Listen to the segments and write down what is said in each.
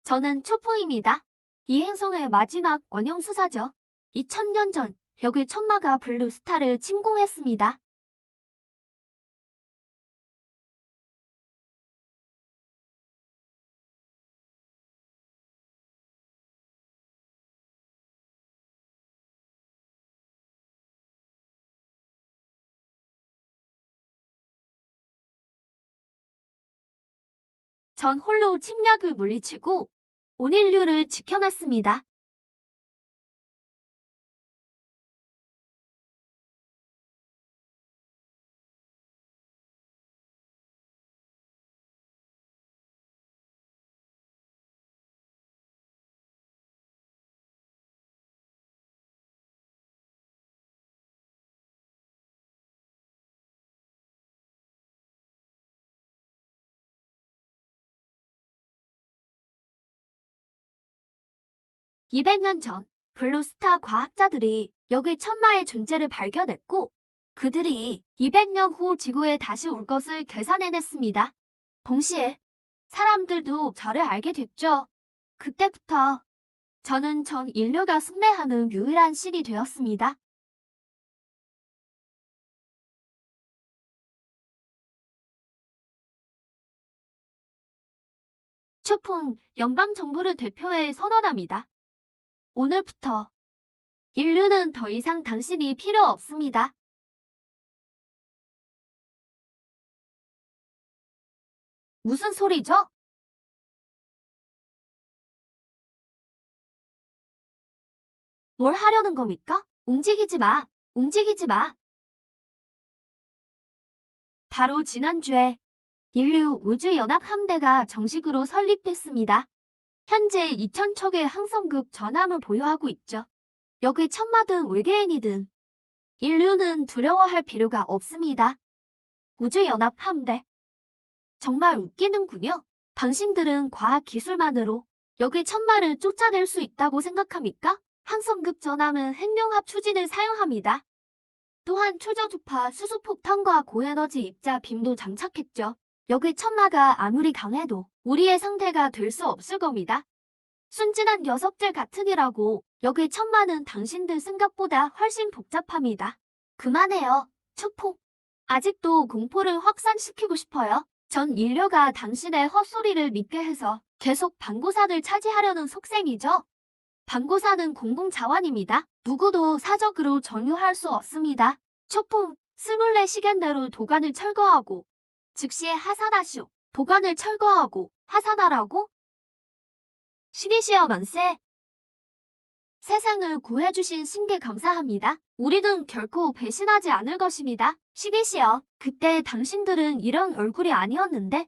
저는 초포입니다. 이 행성의 마지막 원형 수사죠. 2000년 전 벽의 천마가 블루스타를 침공했습니다. 전 홀로 침략을 물리치고 온 인류를 지켜냈습니다. (200년) 전 블루스타 과학자들이 여기 천마의 존재를 발견했고 그들이 200년 후 지구에 다시 올 것을 계산해냈습니다. 동시에 사람들도 저를 알게 됐죠. 그때부터 저는 전 인류가 숭배하는 유일한 신이 되었습니다. 추풍 연방정부를 대표해 선언합니다. 오늘부터 인류는 더 이상 당신이 필요 없습니다. 무슨 소리죠? 뭘 하려는 겁니까? 움직이지 마. 움직이지 마. 바로 지난주에 인류 우주연합 함대가 정식으로 설립됐습니다. 현재 2000척의 항성급 전함을 보유하고 있죠. 여기 천마든 외계인이든 인류는 두려워할 필요가 없습니다. 우주연합 함대. 정말 웃기는군요. 당신들은 과학기술만으로 여기 천마를 쫓아낼 수 있다고 생각합니까? 항성급 전함은 핵융합 추진을 사용합니다. 또한 초저주파 수소폭탄과 고에너지 입자 빔도 장착했죠. 여기 천마가 아무리 강해도 우리의 상대가 될 수 없을 겁니다. 순진한 녀석들 같으니라고. 여기 천마는 당신들 생각보다 훨씬 복잡합니다. 그만해요. 추폭. 아직도 공포를 확산시키고 싶어요. 전 인류가 당신의 헛소리를 믿게 해서 계속 방구산을 차지하려는 속셈이죠. 방구산은 공공자원입니다. 누구도 사적으로 점유할 수 없습니다. 초풍, 24시간내로 도관을 철거하고 즉시 하산하시오. 도관을 철거하고 하산하라고? 신이시여 만세. 세상을 구해주신 신께 감사합니다. 우리는 결코 배신하지 않을 것입니다. 신이시여, 그때 당신들은 이런 얼굴이 아니었는데.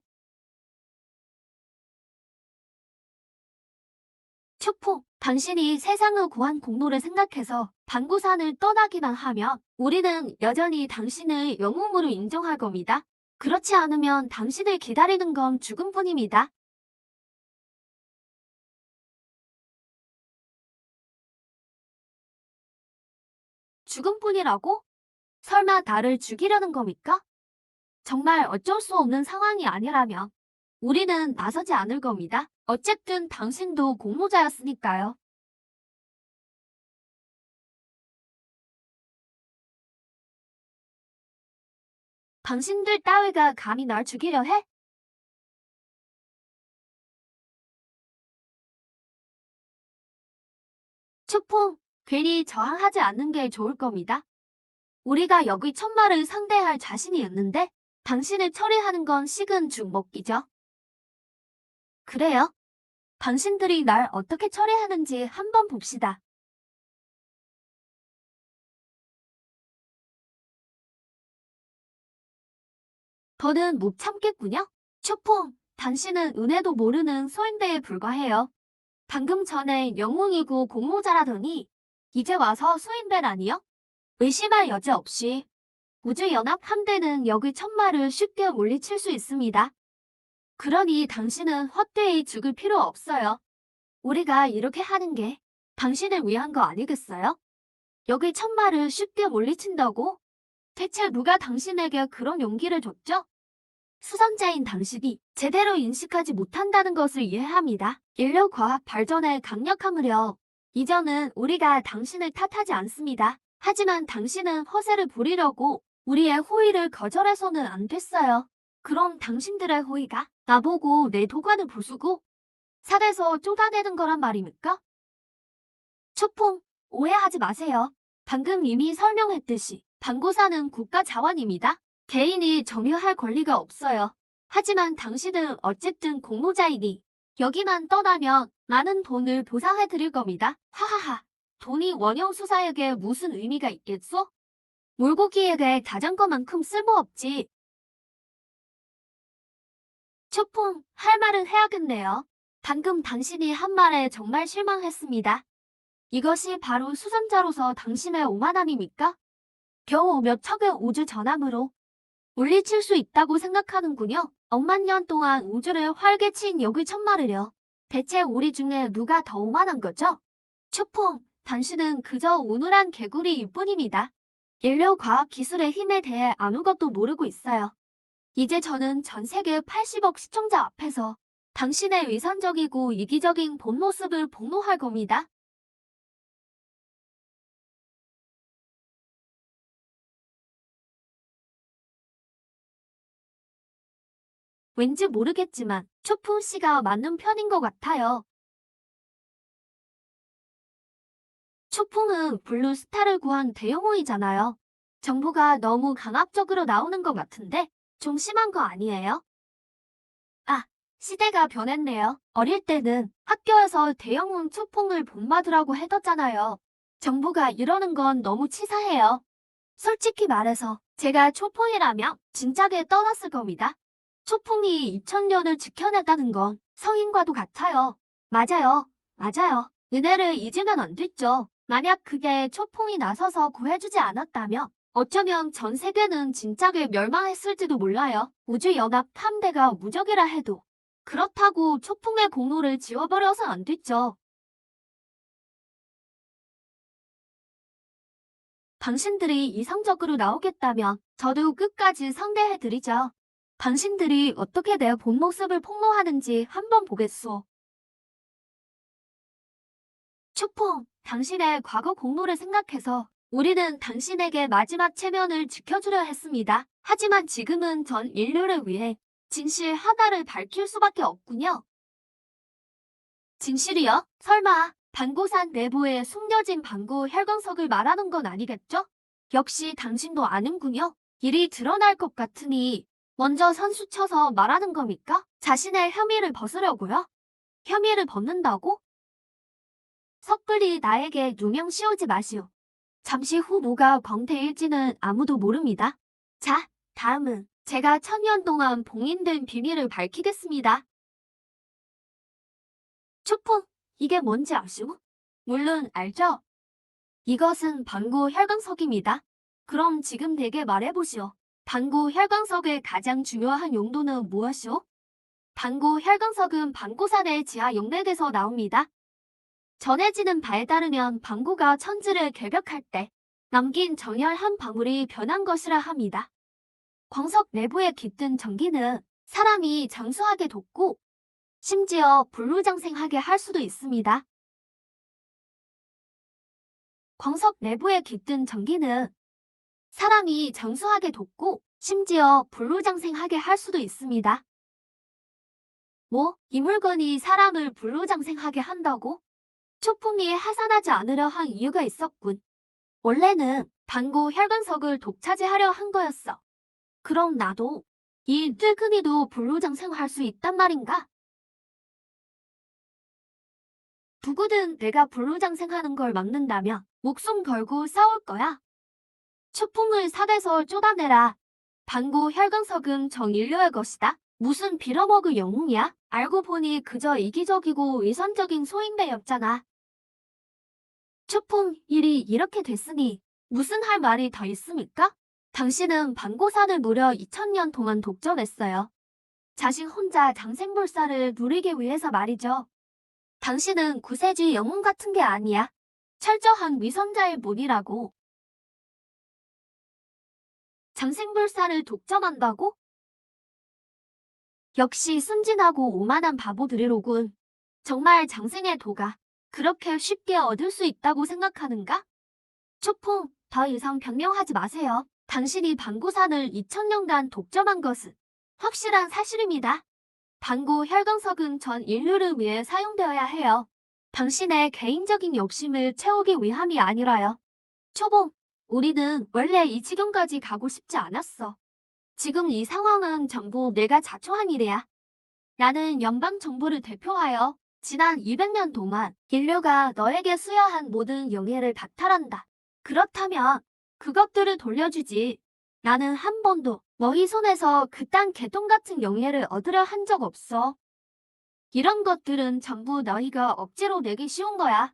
추포, 당신이 세상을 구한 공로를 생각해서 방구산을 떠나기만 하면 우리는 여전히 당신을 영웅으로 인정할 겁니다. 그렇지 않으면 당신을 기다리는 건 죽음뿐입니다. 죽음뿐이라고? 설마 나를 죽이려는 겁니까? 정말 어쩔 수 없는 상황이 아니라면 우리는 나서지 않을 겁니다. 어쨌든 당신도 공모자였으니까요. 당신들 따위가 감히 날 죽이려 해? 추풍, 괜히 저항하지 않는 게 좋을 겁니다. 우리가 여기 천마를 상대할 자신이 있는데 당신을 처리하는 건 식은 죽 먹기죠. 그래요? 당신들이 날 어떻게 처리하는지 한번 봅시다. 더는 못 참겠군요. 추풍, 당신은 은혜도 모르는 소인배에 불과해요. 방금 전에 영웅이고 공모자라더니 이제 와서 소인배라니요? 의심할 여지 없이 우주연합 함대는 여기 천마를 쉽게 물리칠 수 있습니다. 그러니 당신은 헛되이 죽을 필요 없어요. 우리가 이렇게 하는 게 당신을 위한 거 아니겠어요? 여기 천마를 쉽게 물리친다고? 대체 누가 당신에게 그런 용기를 줬죠? 수선자인 당신이 제대로 인식하지 못한다는 것을 이해합니다. 인류과학 발전에 강력하므려 이제는 우리가 당신을 탓하지 않습니다. 하지만 당신은 허세를 부리려고 우리의 호의를 거절해서는 안 됐어요. 그럼 당신들의 호의가 나보고 내 도관을 부수고 산에서 쫓아내는 거란 말입니까? 초풍, 오해하지 마세요. 방금 이미 설명했듯이 방고사는 국가 자원입니다. 개인이 점유할 권리가 없어요. 하지만 당신은 어쨌든 공로자이니 여기만 떠나면 많은 돈을 보상해 드릴 겁니다. 하하하. 돈이 원형수사에게 무슨 의미가 있겠소? 물고기에게 자전거만큼 쓸모없지. 초풍, 할 말은 해야겠네요. 방금 당신이 한 말에 정말 실망했습니다. 이것이 바로 수선자로서 당신의 오만함입니까? 겨우 몇 척의 우주 전함으로 물리칠 수 있다고 생각하는군요. 억만 년 동안 우주를 활개친 역을 천마르려. 대체 우리 중에 누가 더 오만한 거죠? 초풍, 당신은 그저 우눌한 개구리일 뿐입니다. 인류 과학 기술의 힘에 대해 아무것도 모르고 있어요. 이제 저는 전 세계 80억 시청자 앞에서 당신의 위선적이고 이기적인 본 모습을 폭로할 겁니다. 왠지 모르겠지만 초풍 씨가 맞는 편인 것 같아요. 초풍은 블루스타를 구한 대영호이잖아요. 정보가 너무 강압적으로 나오는 것 같은데 좀 심한 거 아니에요? 아, 시대가 변했네요. 어릴 때는 학교에서 대영웅 초풍을 본받으라고 해뒀잖아요. 정부가 이러는 건 너무 치사해요. 솔직히 말해서 제가 초풍이라면 진작에 떠났을 겁니다. 초풍이 2000년을 지켜냈다는 건 성인과도 같아요. 맞아요. 맞아요. 은혜를 잊으면 안 됐죠. 만약 그게 초풍이 나서서 구해주지 않았다면 어쩌면 전 세계는 진작에 멸망했을지도 몰라요. 우주연합 함대가 무적이라 해도 그렇다고 초풍의 공로를 지워버려서 안 됐죠. 당신들이 이성적으로 나오겠다면 저도 끝까지 상대해드리죠. 당신들이 어떻게 내 본 모습을 폭로하는지 한번 보겠소. 초풍, 당신의 과거 공로를 생각해서 우리는 당신에게 마지막 체면을 지켜주려 했습니다. 하지만 지금은 전 인류를 위해 진실 하나를 밝힐 수밖에 없군요. 진실이요? 설마 방고산 내부에 숨겨진 방구 혈광석을 말하는 건 아니겠죠? 역시 당신도 아는군요. 일이 드러날 것 같으니 먼저 선수 쳐서 말하는 겁니까? 자신의 혐의를 벗으려고요? 혐의를 벗는다고? 섣불리 나에게 누명 씌우지 마시오. 잠시 후 뭐가 광태일지는 아무도 모릅니다. 자, 다음은 제가 1000년 동안 봉인된 비밀을 밝히겠습니다. 초풍, 이게 뭔지 아시오? 물론 알죠? 이것은 방구 혈광석입니다. 그럼 지금 내게 말해보시오. 방구 혈광석의 가장 중요한 용도는 무엇이오? 방구 혈광석은 방구산의 지하 용맥에서 나옵니다. 전해지는 바에 따르면 방구가 천지를 결벽할 때 남긴 정열 한 방울이 변한 것이라 합니다. 광석 내부에 깃든 전기는 사람이 장수하게 돋고 심지어 불로장생하게 할 수도 있습니다. 광석 내부에 깃든 전기는 사람이 장수하게 돋고 심지어 불로장생하게 할 수도 있습니다. 뭐, 이 물건이 사람을 불로장생하게 한다고? 초풍이 하산하지 않으려 한 이유가 있었군. 원래는 방구 혈관석을 독차지하려 한 거였어. 그럼 나도 이 늙은이도 불로장생할 수 있단 말인가? 누구든 내가 불로장생하는 걸 막는다면 목숨 걸고 싸울 거야. 초풍을 산에서 쫓아내라. 방구 혈광석은 전 인류의 것이다. 무슨 빌어먹을 영웅이야? 알고 보니 그저 이기적이고 위선적인 소인배였잖아. 초풍, 일이 이렇게 됐으니 무슨 할 말이 더 있습니까? 당신은 방고산을 무려 2000년 동안 독점했어요. 자신 혼자 장생불사를 누리기 위해서 말이죠. 당신은 구세주의 영웅 같은 게 아니야. 철저한 위선자일 뿐이라고. 장생불사를 독점한다고? 역시 순진하고 오만한 바보들이로군. 정말 장생의 도가 그렇게 쉽게 얻을 수 있다고 생각하는가? 초퐁, 더 이상 변명하지 마세요. 당신이 방구산을 2000년간 독점한 것은 확실한 사실입니다. 방구 혈강석은 전 인류를 위해 사용되어야 해요. 당신의 개인적인 욕심을 채우기 위함이 아니라요. 초봉, 우리는 원래 이 지경까지 가고 싶지 않았어. 지금 이 상황은 전부 내가 자초한 일이야. 나는 연방정부를 대표하여 지난 200년 동안 인류가 너에게 수여한 모든 영예를 박탈한다. 그렇다면 그것들을 돌려주지. 나는 한 번도 너희 손에서 그딴 개똥 같은 영예를 얻으려 한 적 없어. 이런 것들은 전부 너희가 억지로 내기 쉬운 거야.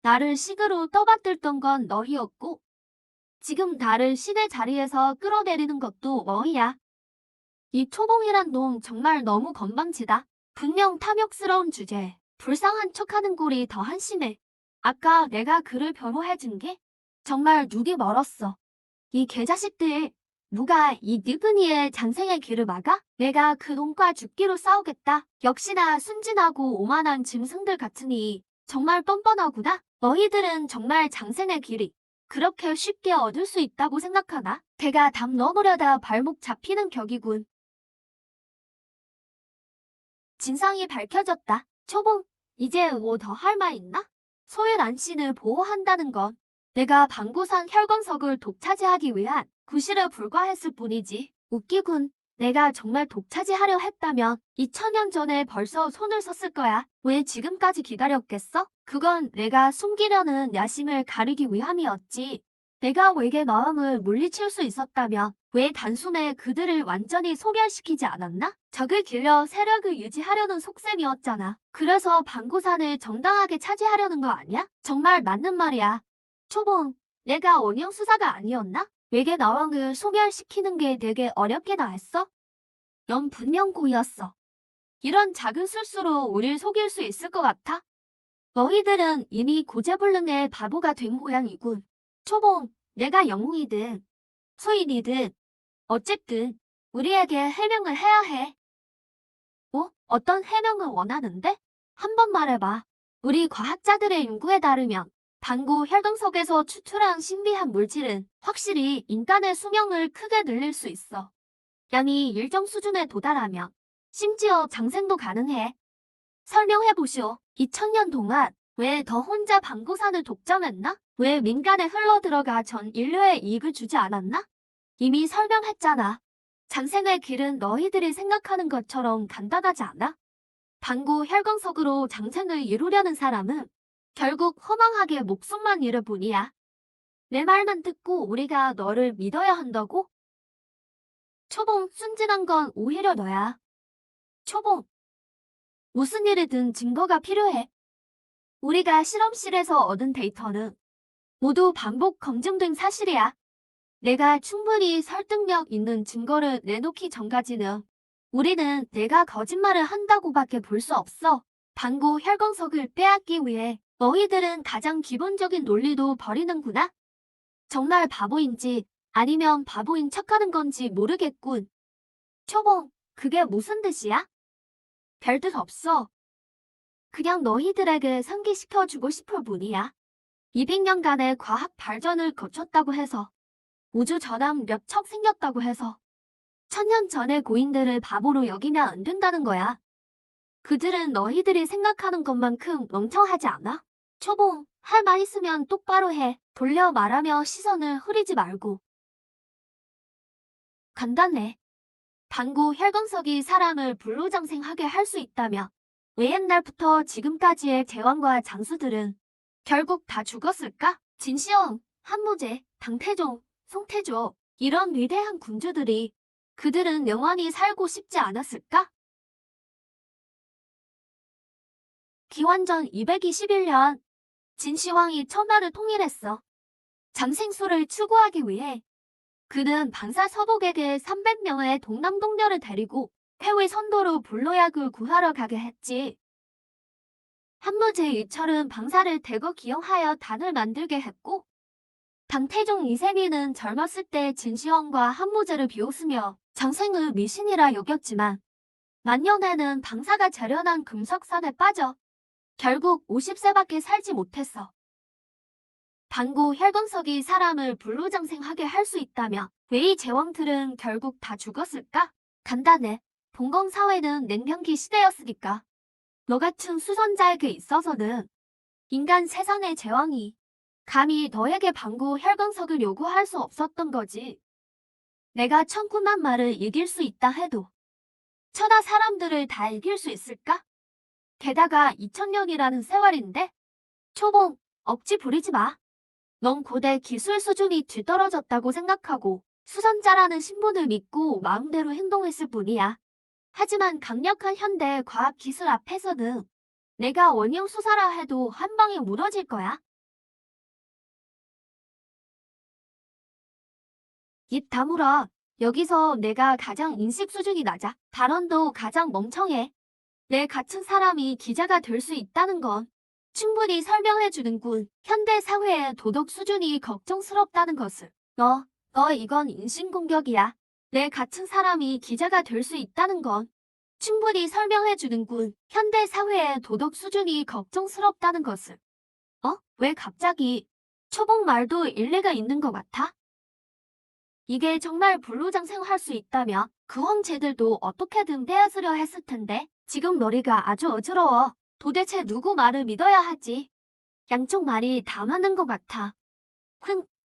나를 식으로 떠받들던 건 너희였고 지금 나를 신의 자리에서 끌어내리는 것도 너희야. 이 초봉이란 놈 정말 너무 건방지다. 분명 탐욕스러운 주제에 불쌍한 척하는 꼴이 더 한심해. 아까 내가 그를 변호해준 게 정말 눈이 멀었어. 이 개자식들, 누가 이 늙은이의 장생의 길을 막아? 내가 그 놈과 죽기로 싸우겠다. 역시나 순진하고 오만한 짐승들 같으니 정말 뻔뻔하구나. 너희들은 정말 장생의 길이 그렇게 쉽게 얻을 수 있다고 생각하나? 걔가 담 넣어보려다 발목 잡히는 격이군. 진상이 밝혀졌다. 초봉, 이제 뭐 더 할 말 있나? 소율 안씨를 보호한다는 건 내가 방구산 혈관석을 독차지하기 위한 구실에 불과했을 뿐이지. 웃기군. 내가 정말 독차지하려 했다면 2000년 전에 벌써 손을 썼을 거야. 왜 지금까지 기다렸겠어? 그건 내가 숨기려는 야심을 가리기 위함이었지. 내가 외계 마왕을 물리칠 수 있었다면 왜 단숨에 그들을 완전히 소멸시키지 않았나? 적을 길러 세력을 유지하려는 속셈이었잖아. 그래서 방구산을 정당하게 차지하려는 거 아니야? 정말 맞는 말이야. 초봉, 내가 원형수사가 아니었나? 외계 마왕을 소멸시키는 게 되게 어렵게나 했어? 넌 분명 고였어. 이런 작은 실수로 우릴 속일 수 있을 것 같아? 너희들은 이미 고재불능의 바보가 된 모양이군. 초봉, 내가 영웅이든 소인이든 어쨌든 우리에게 해명을 해야 해. 뭐? 어떤 해명을 원하는데? 한번 말해봐. 우리 과학자들의 연구에 따르면 방구 혈강석에서 추출한 신비한 물질은 확실히 인간의 수명을 크게 늘릴 수 있어. 양이 일정 수준에 도달하면 심지어 장생도 가능해. 설명해보시오. 2000년 동안 왜 더 혼자 방구산을 독점했나? 왜 민간에 흘러들어가 전 인류에 이익을 주지 않았나? 이미 설명했잖아. 장생의 길은 너희들이 생각하는 것처럼 간단하지 않아? 방구 혈강석으로 장생을 이루려는 사람은 결국 허망하게 목숨만 잃을 뿐이야. 내 말만 듣고 우리가 너를 믿어야 한다고? 초봉, 순진한 건 오히려 너야. 초봉, 무슨 일이든 증거가 필요해. 우리가 실험실에서 얻은 데이터는 모두 반복 검증된 사실이야. 내가 충분히 설득력 있는 증거를 내놓기 전까지는 우리는 내가 거짓말을 한다고밖에 볼 수 없어. 방구 혈광석을 빼앗기 위해 너희들은 가장 기본적인 논리도 버리는구나. 정말 바보인지 아니면 바보인 척하는 건지 모르겠군. 초봉, 그게 무슨 뜻이야? 별뜻 없어. 그냥 너희들에게 상기시켜주고 싶을 뿐이야. 200년간의 과학 발전을 거쳤다고 해서 우주 전함 몇 척 생겼다고 해서 1000년 전의 고인들을 바보로 여기면 안 된다는 거야. 그들은 너희들이 생각하는 것만큼 멍청하지 않아? 초봉, 할 말 있으면 똑바로 해. 돌려 말하며 시선을 흐리지 말고. 간단해. 방구 혈광석이 사람을 불로장생하게 할 수 있다면 왜 옛날부터 지금까지의 제왕과 장수들은 결국 다 죽었을까? 진시황, 한무제, 당태종, 송태조 이런 위대한 군주들이 그들은 영원히 살고 싶지 않았을까? 기원전 221년 진시황이 천하를 통일했어. 장생수를 추구하기 위해 그는 방사 서복에게 300명의 동남동녀를 데리고 회의 선도로 불로약을 구하러 가게 했지. 한무제 이철은 방사를 대거 기용하여 단을 만들게 했고 당태종 이세미는 젊었을 때 진시황과 한무제를 비웃으며 장생을 미신이라 여겼지만 만년에는 방사가 재련한 금속선에 빠져 결국 50세밖에 살지 못했어. 방구 혈건석이 사람을 불로장생하게 할 수 있다면 왜 이 제왕들은 결국 다 죽었을까? 간단해. 봉건사회는 냉병기 시대였으니까. 너 같은 수선자에게 있어서는 인간 세상의 제왕이 감히 너에게 방구 혈건석을 요구할 수 없었던 거지. 내가 천군만 말을 이길 수 있다 해도 천하 사람들을 다 이길 수 있을까? 게다가 2000년이라는 세월인데 초봉, 억지 부리지 마. 넌 고대 기술 수준이 뒤떨어졌다고 생각하고 수선자라는 신분을 믿고 마음대로 행동했을 뿐이야. 하지만 강력한 현대 과학 기술 앞에서는 내가 원형 수사라 해도 한 방에 무너질 거야. 입 다물어. 여기서 내가 가장 인식 수준이 낮아. 발언도 가장 멍청해. 내 같은 사람이 기자가 될 수 있다는 건 충분히 설명해주는군. 현대 사회의 도덕 수준이 걱정스럽다는 것을. 너 이건 인신공격이야. 내 같은 사람이 기자가 될 수 있다는 건 충분히 설명해주는군. 현대 사회의 도덕 수준이 걱정스럽다는 것을. 왜 갑자기 초봉 말도 일리가 있는 것 같아? 이게 정말 불로장생할 수 있다면 그 황제들도 어떻게든 빼앗으려 했을 텐데 지금 머리가 아주 어지러워. 도대체 누구 말을 믿어야 하지? 양쪽 말이 다 맞는 것 같아.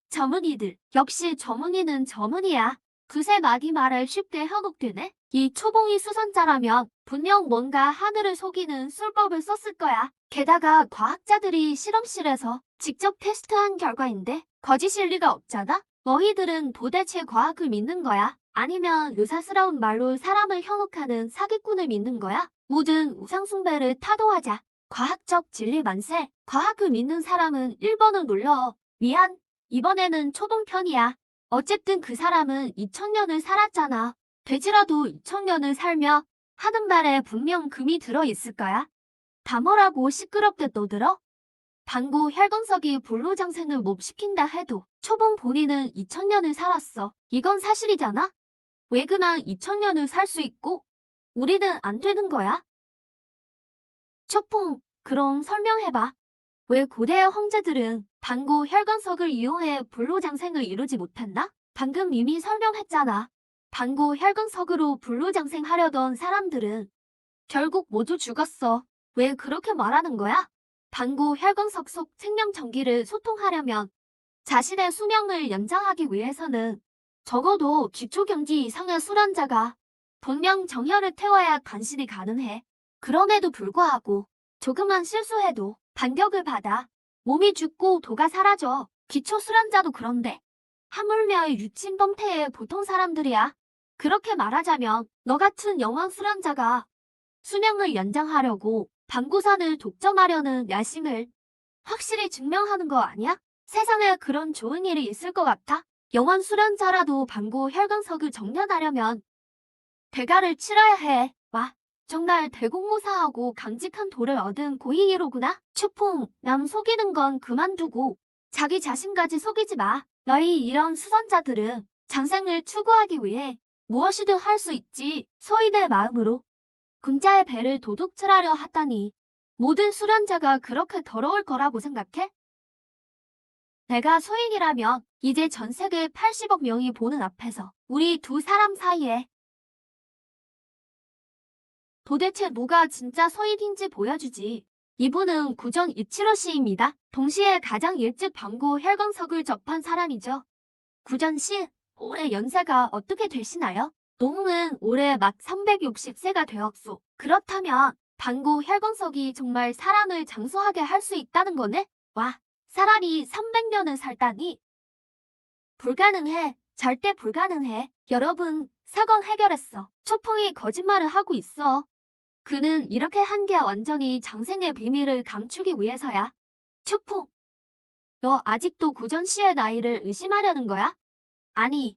전문의들. 역시 전문의는 전문이야. 그새 마귀 말을 쉽게 현혹되네. 이 초봉이 수선자라면 분명 뭔가 하늘을 속이는 술법을 썼을 거야. 게다가 과학자들이 실험실에서 직접 테스트한 결과인데 거짓일 리가 없잖아? 너희들은 도대체 과학을 믿는 거야? 아니면 의사스러운 말로 사람을 현혹하는 사기꾼을 믿는 거야? 모든 우상숭배를 타도하자. 과학적 진리 만세. 과학을 믿는 사람은 1번을 눌러. 미안. 이번에는 초봉편이야. 어쨌든 그 사람은 2000년을 살았잖아. 돼지라도 2000년을 살며 하는 말에 분명 금이 들어있을 거야. 담어라고 시끄럽게 떠들어? 방구 혈건석이 불로장생을 못 시킨다 해도 초봉 본인은 2000년을 살았어. 이건 사실이잖아? 왜 그만 2000년을 살 수 있고 우리는 안 되는 거야? 초봉, 그럼 설명해봐. 왜 고대의 황제들은 방구 혈건석을 이용해 불로장생을 이루지 못했나? 방금 이미 설명했잖아. 방구 혈건석으로 불로장생하려던 사람들은 결국 모두 죽었어. 왜 그렇게 말하는 거야? 방구 혈건석 속 생명 전기를 소통하려면 자신의 수명을 연장하기 위해서는 적어도 기초경지 이상의 수련자가 분명 정혈을 태워야 간신히 가능해. 그럼에도 불구하고 조금만 실수해도 반격을 받아 몸이 죽고 도가 사라져. 기초 수련자도 그런데 하물며 유친범태의 보통 사람들이야. 그렇게 말하자면 너 같은 영왕 수련자가 수명을 연장하려고 방구산을 독점하려는 야심을 확실히 증명하는 거 아니야? 세상에 그런 좋은 일이 있을 것 같아? 영원 수련자라도 방구 혈관석을 정련하려면 대가를 치러야 해. 와, 정말 대공모사하고 강직한 도를 얻은 고이이로구나. 추풍, 남 속이는 건 그만두고 자기 자신까지 속이지 마. 너희 이런 수선자들은 장생을 추구하기 위해 무엇이든 할 수 있지. 소인의 마음으로 군자의 배를 도둑질하려 하다니 모든 수련자가 그렇게 더러울 거라고 생각해? 내가 소인이라면 이제 전 세계 80억 명이 보는 앞에서 우리 두 사람 사이에 도대체 누가 진짜 소인인지 보여주지. 이분은 구전 이치로 씨입니다. 동시에 가장 일찍 방구 혈광석을 접한 사람이죠. 구전 씨, 올해 연세가 어떻게 되시나요? 노홍은 올해 막 360세가 되었소. 그렇다면 방구 혈광석이 정말 사람을 장수하게 할 수 있다는 거네? 와, 사람이 300년을 살다니? 불가능해. 절대 불가능해. 여러분, 사건 해결했어. 초풍이 거짓말을 하고 있어. 그는 이렇게 한 게 완전히 장생의 비밀을 감추기 위해서야. 초풍, 너 아직도 구전 씨의 나이를 의심하려는 거야? 아니,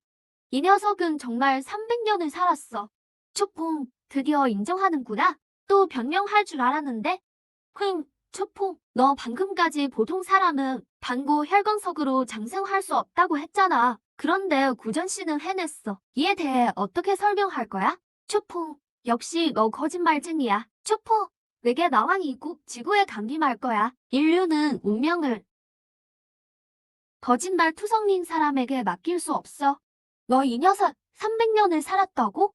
이 녀석은 정말 300년을 살았어. 초풍, 드디어 인정하는구나. 또 변명할 줄 알았는데? 초풍, 너 방금까지 보통 사람은 방구 혈광석으로 장생할 수 없다고 했잖아. 그런데 구전 씨는 해냈어. 이에 대해 어떻게 설명할 거야? 초풍, 역시 너 거짓말쟁이야. 초포, 외계 나왕이 꼭 지구에 감림할 거야. 인류는 운명을 거짓말 투성인 사람에게 맡길 수 없어. 너 이 녀석 300년을 살았다고?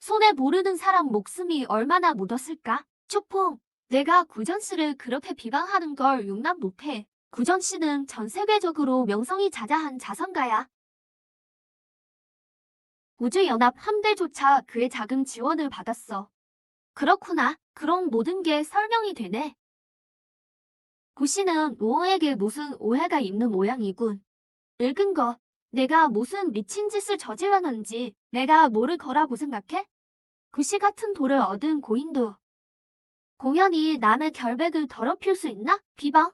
손에 모르는 사람 목숨이 얼마나 묻었을까? 초퐁, 내가 구전 씨를 그렇게 비방하는 걸 용납 못해. 구전 씨는 전 세계적으로 명성이 자자한 자선가야. 우주연합 함대조차 그의 자금 지원을 받았어. 그렇구나. 그럼 모든 게 설명이 되네. 구 씨는 노어에게 무슨 오해가 있는 모양이군. 늙은 거. 내가 무슨 미친 짓을 저질렀는지 내가 모를 거라고 생각해? 구 씨 같은 돌을 얻은 고인도 공연히 남의 결백을 더럽힐 수 있나? 비방?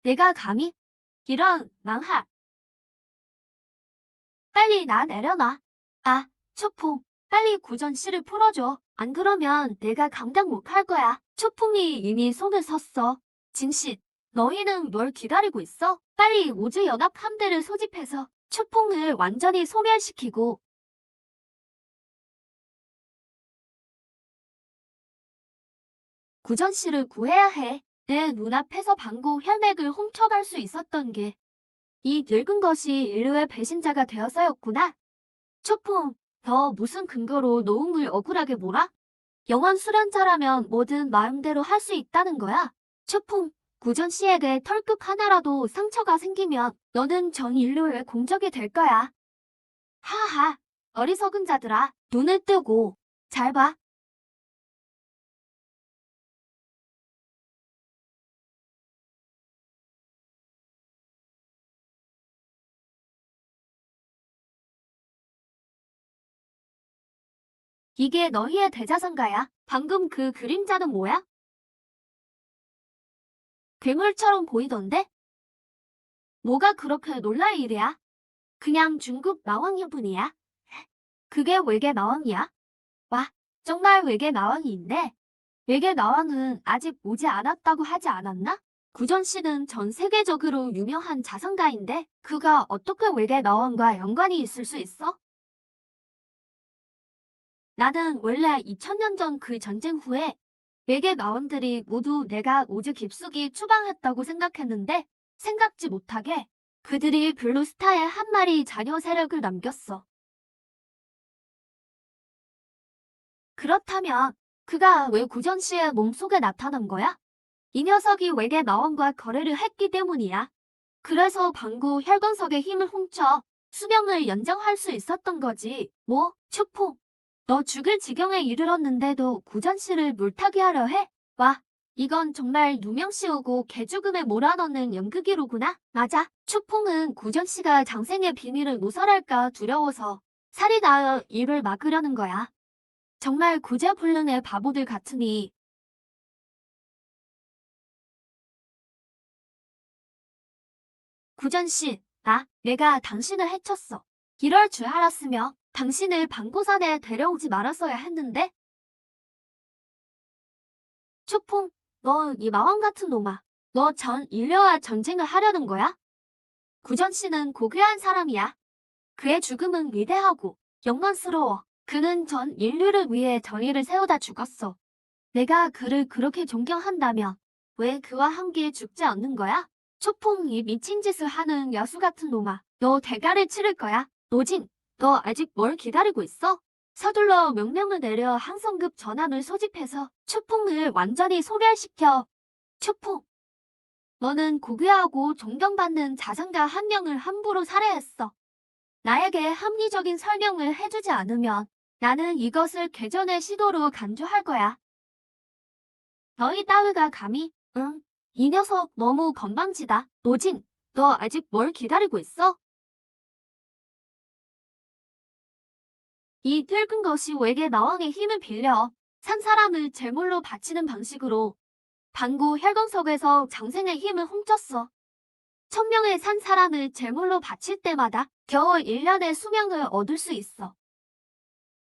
내가 감히? 이런 망할. 빨리 나 내려놔. 아, 초풍. 빨리 구전 씨를 풀어줘. 안 그러면 내가 감당 못할 거야. 초풍이 이미 손을 섰어. 진씨, 너희는 뭘 기다리고 있어? 빨리 우주연합 함대를 소집해서 초풍을 완전히 소멸시키고 구전 씨를 구해야 해. 내 눈앞에서 방구 혈맥을 훔쳐갈 수 있었던 게 이 늙은 것이 인류의 배신자가 되어서였구나. 초풍, 너 무슨 근거로 노웅을 억울하게 몰아? 영원 수련자라면 뭐든 마음대로 할 수 있다는 거야. 초풍, 구전 씨에게 털끝 하나라도 상처가 생기면 너는 전 인류의 공적이 될 거야. 하하, 어리석은 자들아, 눈을 뜨고 잘 봐. 이게 너희의 대자선가야. 방금 그 그림자는 뭐야? 괴물처럼 보이던데? 뭐가 그렇게 놀랄 일이야? 그냥 중국 마왕일 뿐이야. 그게 외계 마왕이야? 와, 정말 외계 마왕인데? 외계 마왕은 아직 오지 않았다고 하지 않았나? 구전 씨는 전 세계적으로 유명한 자선가인데 그가 어떻게 외계 마왕과 연관이 있을 수 있어? 나는 원래 2000년 전 그 전쟁 후에 외계 마왕들이 모두 내가 우주 깊숙이 추방했다고 생각했는데 생각지 못하게 그들이 블루스타에 한 마리 자녀 세력을 남겼어. 그렇다면 그가 왜 구전 씨의 몸속에 나타난 거야? 이 녀석이 외계 마왕과 거래를 했기 때문이야. 그래서 방구 혈관석의 힘을 훔쳐 수명을 연장할 수 있었던 거지. 뭐, 추포. 너 죽을 지경에 이르렀는데도 구전 씨를 물타기 하려 해? 와, 이건 정말 누명 씌우고 개죽음에 몰아넣는 연극이로구나. 맞아. 추풍은 구전 씨가 장생의 비밀을 누설할까 두려워서 살이 닿아 입을 막으려는 거야. 정말 구제불능의 바보들 같으니. 구전 씨, 내가 당신을 해쳤어. 이럴 줄 알았으며 당신을 방고산에 데려오지 말았어야 했는데. 추풍, 너 이 마왕 같은 놈아. 너 전 인류와 전쟁을 하려는 거야? 구전 씨는 고귀한 사람이야. 그의 죽음은 위대하고 영광스러워. 그는 전 인류를 위해 정의를 세우다 죽었어. 내가 그를 그렇게 존경한다면 왜 그와 함께 죽지 않는 거야? 초풍 이 미친 짓을 하는 야수 같은 놈아. 너 대가를 치를 거야. 노진, 너 아직 뭘 기다리고 있어? 서둘러 명령을 내려 항성급 전함을 소집해서 초풍을 완전히 소멸시켜. 초풍, 너는 고귀하고 존경받는 자산가 한 명을 함부로 살해했어. 나에게 합리적인 설명을 해주지 않으면 나는 이것을 개전의 시도로 간주할 거야. 너희 따위가 감히? 응. 이 녀석 너무 건방지다. 노진, 너 아직 뭘 기다리고 있어? 이 늙은 것이 외계 마왕의 힘을 빌려 산 사람을 제물로 바치는 방식으로 방구 혈광석에서 장생의 힘을 훔쳤어. 1000명의 산 사람을 제물로 바칠 때마다 겨우 1년의 수명을 얻을 수 있어.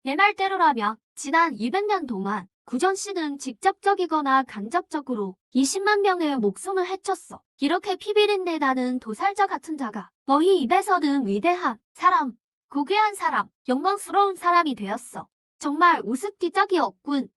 내 말대로라면 지난 200년 동안 구전 씨는 직접적이거나 간접적으로 20만 명의 목숨을 해쳤어. 이렇게 피비린내 나는 도살자 같은 자가 너희 입에서는 위대한 사람, 고귀한 사람, 영광스러운 사람이 되었어. 정말 우습기짝이 없군.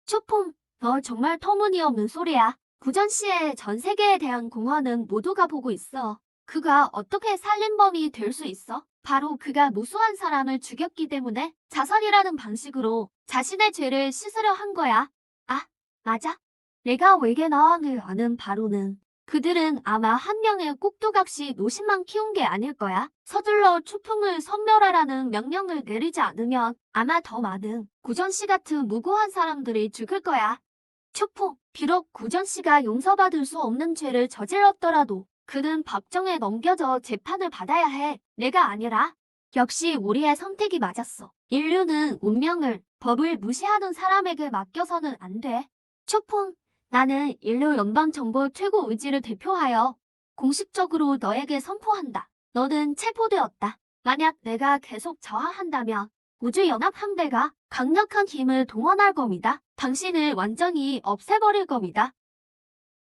초폼, 너 정말 터무니없는 소리야. 구전 씨의 전 세계에 대한 공헌은 모두가 보고 있어. 그가 어떻게 살인범이 될 수 있어? 바로 그가 무수한 사람을 죽였기 때문에 자살이라는 방식으로 자신의 죄를 씻으려 한 거야. 아, 맞아. 내가 외계어항을 아는 바로는 그들은 아마 한 명의 꼭두각시 노신만 키운 게 아닐 거야. 서둘러 초풍을 섬멸하라는 명령을 내리지 않으면 아마 더 많은 구전 씨 같은 무고한 사람들이 죽을 거야. 초풍, 비록 구전 씨가 용서받을 수 없는 죄를 저질렀더라도 그는 법정에 넘겨져 재판을 받아야 해. 내가 아니라. 역시 우리의 선택이 맞았어. 인류는 운명을, 법을 무시하는 사람에게 맡겨서는 안 돼. 초풍, 나는 인류 연방정부 최고 의지를 대표하여 공식적으로 너에게 선포한다. 너는 체포되었다. 만약 내가 계속 저항한다면 우주연합함대가 강력한 힘을 동원할 겁니다. 당신을 완전히 없애버릴 겁니다.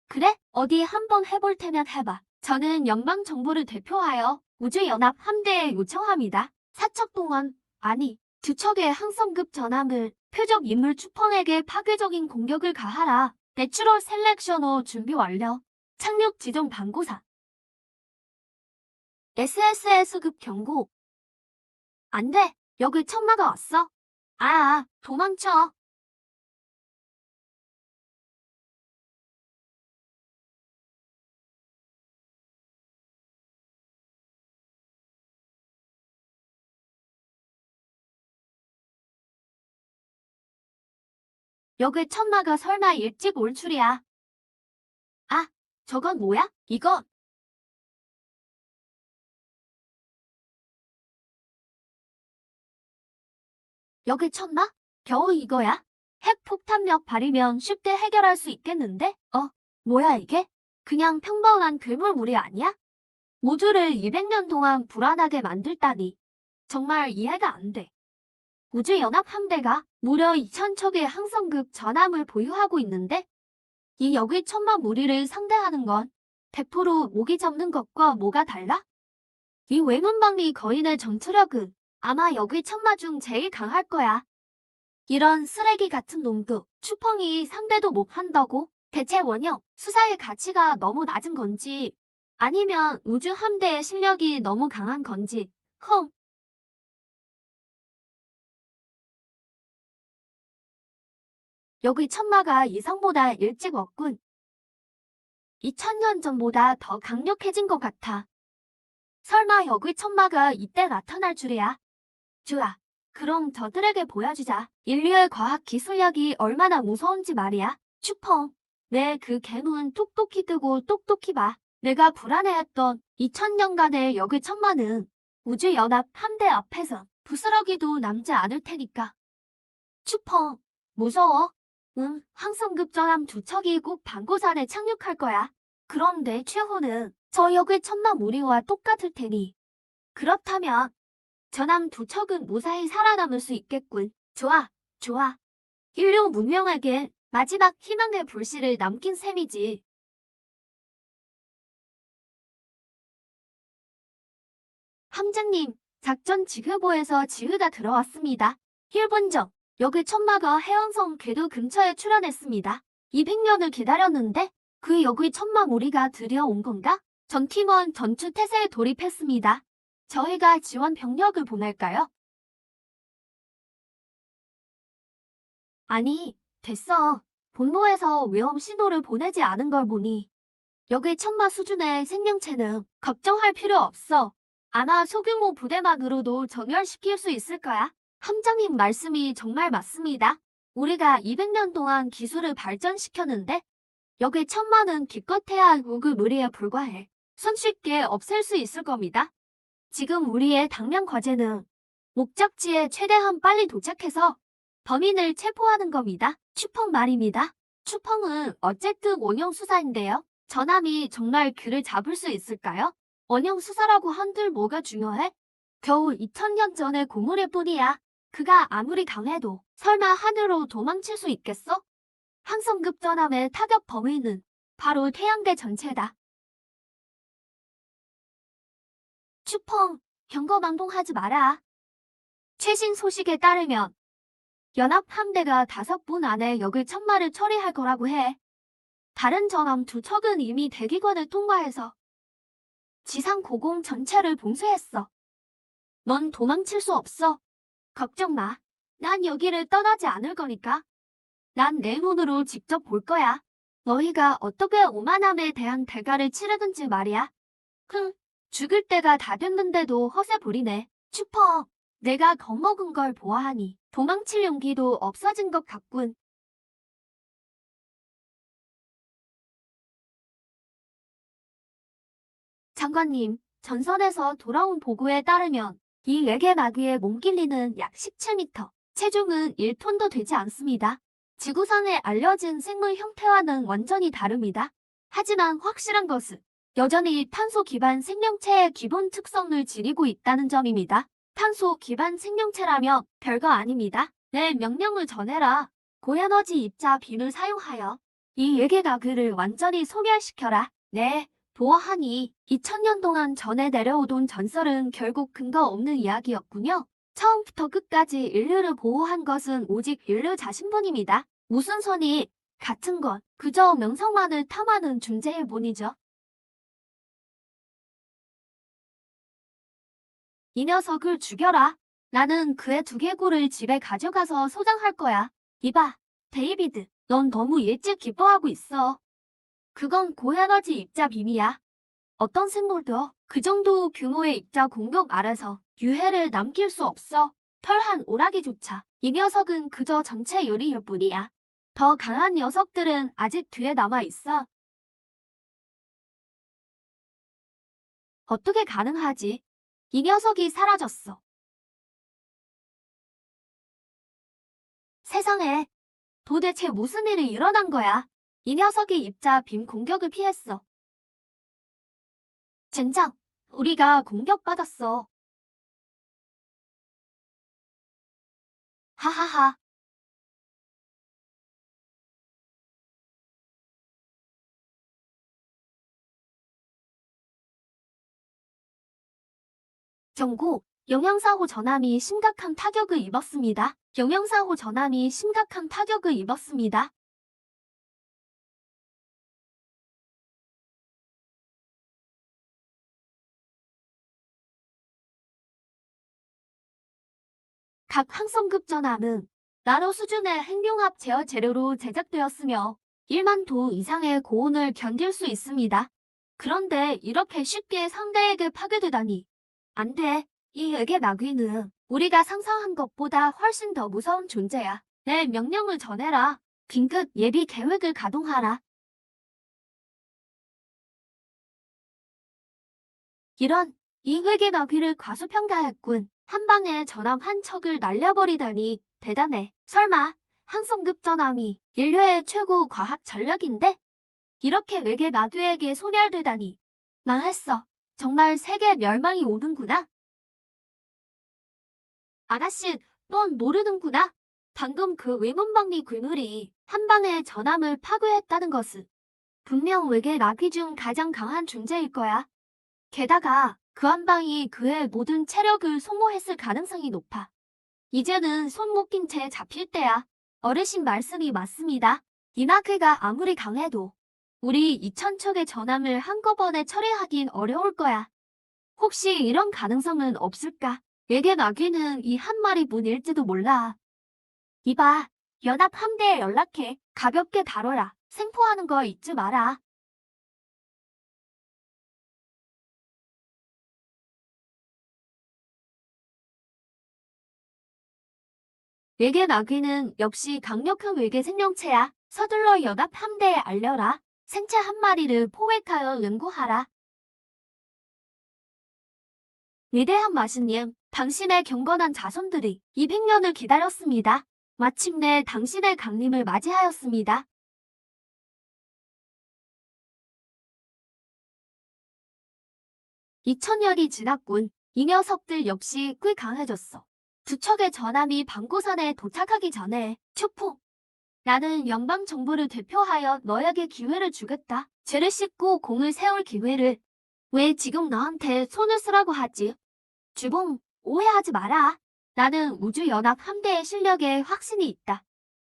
그래? 어디 한번 해볼 테면 해봐. 저는 연방정부를 대표하여 우주연합 함대에 요청합니다. 4척 동안, 아니, 2척의 항성급 전함을 표적 인물 추펑에게 파괴적인 공격을 가하라. 내추럴 셀렉셔너 준비 완료. 착륙 지정 방고사. SSS급 경고. 안 돼. 여기 천마가 왔어. 도망쳐. 여기 천마가 설마 일찍 올 줄이야. 아, 저건 뭐야? 이건. 여기 천마? 겨우 이거야? 핵폭탄력 발이면 쉽게 해결할 수 있겠는데? 뭐야 이게? 그냥 평범한 괴물무리 아니야? 모두를 200년 동안 불안하게 만들다니. 정말 이해가 안 돼. 우주연합 함대가 무려 2000척의 항성급 전함을 보유하고 있는데 이 여기 천마 무리를 상대하는 건 100% 모기 잡는 것과 뭐가 달라? 이 외문방리 거인의 전투력은 아마 여기 천마 중 제일 강할 거야. 이런 쓰레기 같은 놈도 추펑이 상대도 못 한다고? 대체 원형, 수사의 가치가 너무 낮은 건지 아니면 우주 함대의 실력이 너무 강한 건지. 여기 천마가 이성보다 일찍 왔군. 2000년 전보다 더 강력해진 것 같아. 설마 여기 천마가 이때 나타날 줄이야. 좋아. 그럼 저들에게 보여주자. 인류의 과학 기술력이 얼마나 무서운지 말이야. 슈펑. 내 그 개눈 똑똑히 뜨고 똑똑히 봐. 내가 불안해했던 2000년간의 여기 천마는 우주연합 함대 앞에서 부스러기도 남지 않을 테니까. 슈펑. 무서워? 응, 항성급 전함 2척이 꼭 방고산에 착륙할 거야. 그럼 내 최후는 저 여기 천마 무리와 똑같을 테니. 그렇다면 전함 2척은 무사히 살아남을 수 있겠군. 좋아, 좋아. 인류 문명에게 마지막 희망의 불씨를 남긴 셈이지. 함장님, 작전 지휘부에서 지휘가 들어왔습니다. 1분 전, 여기 천마가 해왕성 궤도 근처에 출현했습니다. 200년을 기다렸는데 그 여기 천마 무리가 드디어 온 건가? 전 팀원 전투 태세에 돌입했습니다. 저희가 지원 병력을 보낼까요? 아니, 됐어. 본부에서 위험 신호를 보내지 않은 걸 보니 여기 천마 수준의 생명체는 걱정할 필요 없어. 아마 소규모 부대만으로도 정렬시킬 수 있을 거야. 함장님 말씀이 정말 맞습니다. 우리가 200년 동안 기술을 발전시켰는데 여기 천마는 기껏해야 우그 무리에 불과해. 손쉽게 없앨 수 있을 겁니다. 지금 우리의 당면 과제는 목적지에 최대한 빨리 도착해서 범인을 체포하는 겁니다. 추펑 말입니다. 추펑은 어쨌든 원형 수사인데요. 전함이 정말 그를 잡을 수 있을까요? 원형 수사라고 한들 뭐가 중요해? 겨우 2000년 전의 고물일 뿐이야. 그가 아무리 강해도 설마 하늘로 도망칠 수 있겠어? 항성급 전함의 타격 범위는 바로 태양대 전체다. 추펑, 경거망동하지 마라. 최신 소식에 따르면 연합 함대가 5분 안에 역을 천마를 처리할 거라고 해. 다른 전함 2척은 이미 대기권을 통과해서 지상 고공 전체를 봉쇄했어. 넌 도망칠 수 없어. 걱정 마. 난 여기를 떠나지 않을 거니까. 난 내 눈으로 직접 볼 거야. 너희가 어떻게 오만함에 대한 대가를 치르든지 말이야. 죽을 때가 다 됐는데도 허세 부리네. 슈퍼, 내가 겁먹은 걸 보아하니 도망칠 용기도 없어진 것 같군. 장관님, 전선에서 돌아온 보고에 따르면 이 외계 나귀의 몸길이는 약 17m, 체중은 1톤도 되지 않습니다. 지구상에 알려진 생물 형태와는 완전히 다릅니다. 하지만 확실한 것은 여전히 탄소 기반 생명체의 기본 특성을 지니고 있다는 점입니다. 탄소 기반 생명체라면 별거 아닙니다. 내 명령을 전해라. 고에너지 입자 빔을 사용하여 이 외계 나귀를 완전히 소멸시켜라. 네. 보아하니 2000년 동안 전해 내려오던 전설은 결국 근거 없는 이야기였군요. 처음부터 끝까지 인류를 보호한 것은 오직 인류 자신뿐입니다. 무슨 선이 같은 건 그저 명성만을 탐하는 존재일 뿐이죠. 이 녀석을 죽여라. 나는 그의 두개골을 집에 가져가서 소장할 거야. 이봐, 데이비드, 넌 너무 일찍 기뻐하고 있어. 그건 고에너지 입자 빔이야. 어떤 생물도 그 정도 규모의 입자 공격 아래서 유해를 남길 수 없어. 털한 오라기조차. 이 녀석은 그저 전체 유리일 뿐이야. 더 강한 녀석들은 아직 뒤에 남아 있어. 어떻게 가능하지? 이 녀석이 사라졌어. 세상에, 도대체 무슨 일이 일어난 거야? 이 녀석이 입자 빔 공격을 피했어. 젠장, 우리가 공격받았어. 하하하. 경고, 영양사호 전함이 심각한 타격을 입었습니다. 영양사호 전함이 심각한 타격을 입었습니다. 각 항성급 전함은 나노 수준의 핵융합 제어 재료로 제작되었으며 1만 도 이상의 고온을 견딜 수 있습니다. 그런데 이렇게 쉽게 상대에게 파괴되다니. 안 돼. 이 외계 나귀는 우리가 상상한 것보다 훨씬 더 무서운 존재야. 내 명령을 전해라. 긴급 예비 계획을 가동하라. 이런, 이 외계 나귀를 과소평가했군. 한 방에 전함 한 척을 날려버리다니 대단해. 설마 항성급 전함이 인류의 최고 과학 전력인데? 이렇게 외계 나귀에게 소멸되다니. 망했어. 정말 세계 멸망이 오는구나. 아가씨, 넌 모르는구나. 방금 그 외문방위 괴물이 한 방에 전함을 파괴했다는 것은 분명 외계 나귀 중 가장 강한 존재일 거야. 게다가 그 한 방이 그의 모든 체력을 소모했을 가능성이 높아. 이제는 손 못 낀 채 잡힐 때야. 어르신 말씀이 맞습니다. 이 나귀가 아무리 강해도 우리 2000척의 전함을 한꺼번에 처리하긴 어려울 거야. 혹시 이런 가능성은 없을까? 외계 나귀는 이 한 마리뿐일지도 몰라. 이봐, 연합 함대에 연락해. 가볍게 다뤄라. 생포하는 거 잊지 마라. 외계 나귀는 역시 강력한 외계 생명체야. 서둘러 연합 함대에 알려라. 생체 한 마리를 포획하여 연구하라. 위대한 마신님, 당신의 경건한 자손들이 200년을 기다렸습니다. 마침내 당신의 강림을 맞이하였습니다. 2000년이 지났군. 이 녀석들 역시 꽤 강해졌어. 두 척의 전함이 방구선에 도착하기 전에 초풍. 나는 연방정부를 대표하여 너에게 기회를 주겠다. 죄를 씻고 공을 세울 기회를. 왜 지금 너한테 손을 쓰라고 하지? 주봉, 오해하지 마라. 나는 우주연합 함대의 실력에 확신이 있다.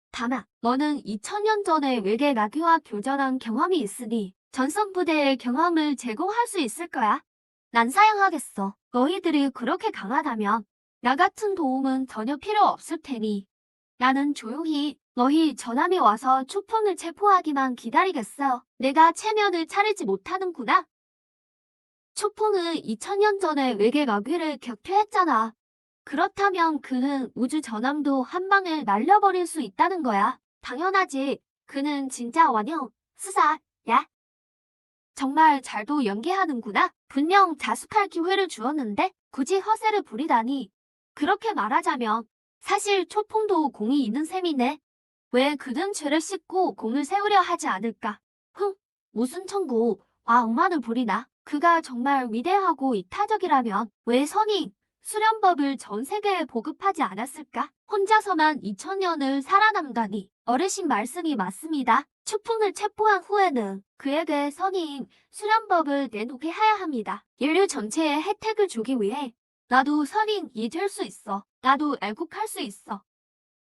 다만, 너는 2000년 전에 외계 나귀와 교전한 경험이 있으니 전선부대의 경험을 제공할 수 있을 거야. 난 사양하겠어. 너희들이 그렇게 강하다면 나 같은 도움은 전혀 필요 없을 테니 나는 조용히 너희 전함이 와서 초풍을 체포하기만 기다리겠어. 내가 체면을 차리지 못하는구나. 초풍은 2000년 전에 외계 나귀를 격퇴했잖아. 그렇다면 그는 우주 전함도 한 방에 날려버릴 수 있다는 거야. 당연하지. 그는 진짜 원형, 스사야. 정말 잘도 연기하는구나. 분명 자숙할 기회를 주었는데 굳이 허세를 부리다니. 그렇게 말하자면 사실 초풍도 공이 있는 셈이네. 왜 그는 죄를 씻고 공을 세우려 하지 않을까? 무슨 천고, 악만을 부리나? 그가 정말 위대하고 이타적이라면 왜 선인, 수련법을 전 세계에 보급하지 않았을까? 혼자서만 2000년을 살아남다니. 어르신 말씀이 맞습니다. 초풍을 체포한 후에는 그에게 선인, 수련법을 내놓게 해야 합니다. 인류 전체에 혜택을 주기 위해 나도 선인이 될 수 있어. 나도 애국할 수 있어.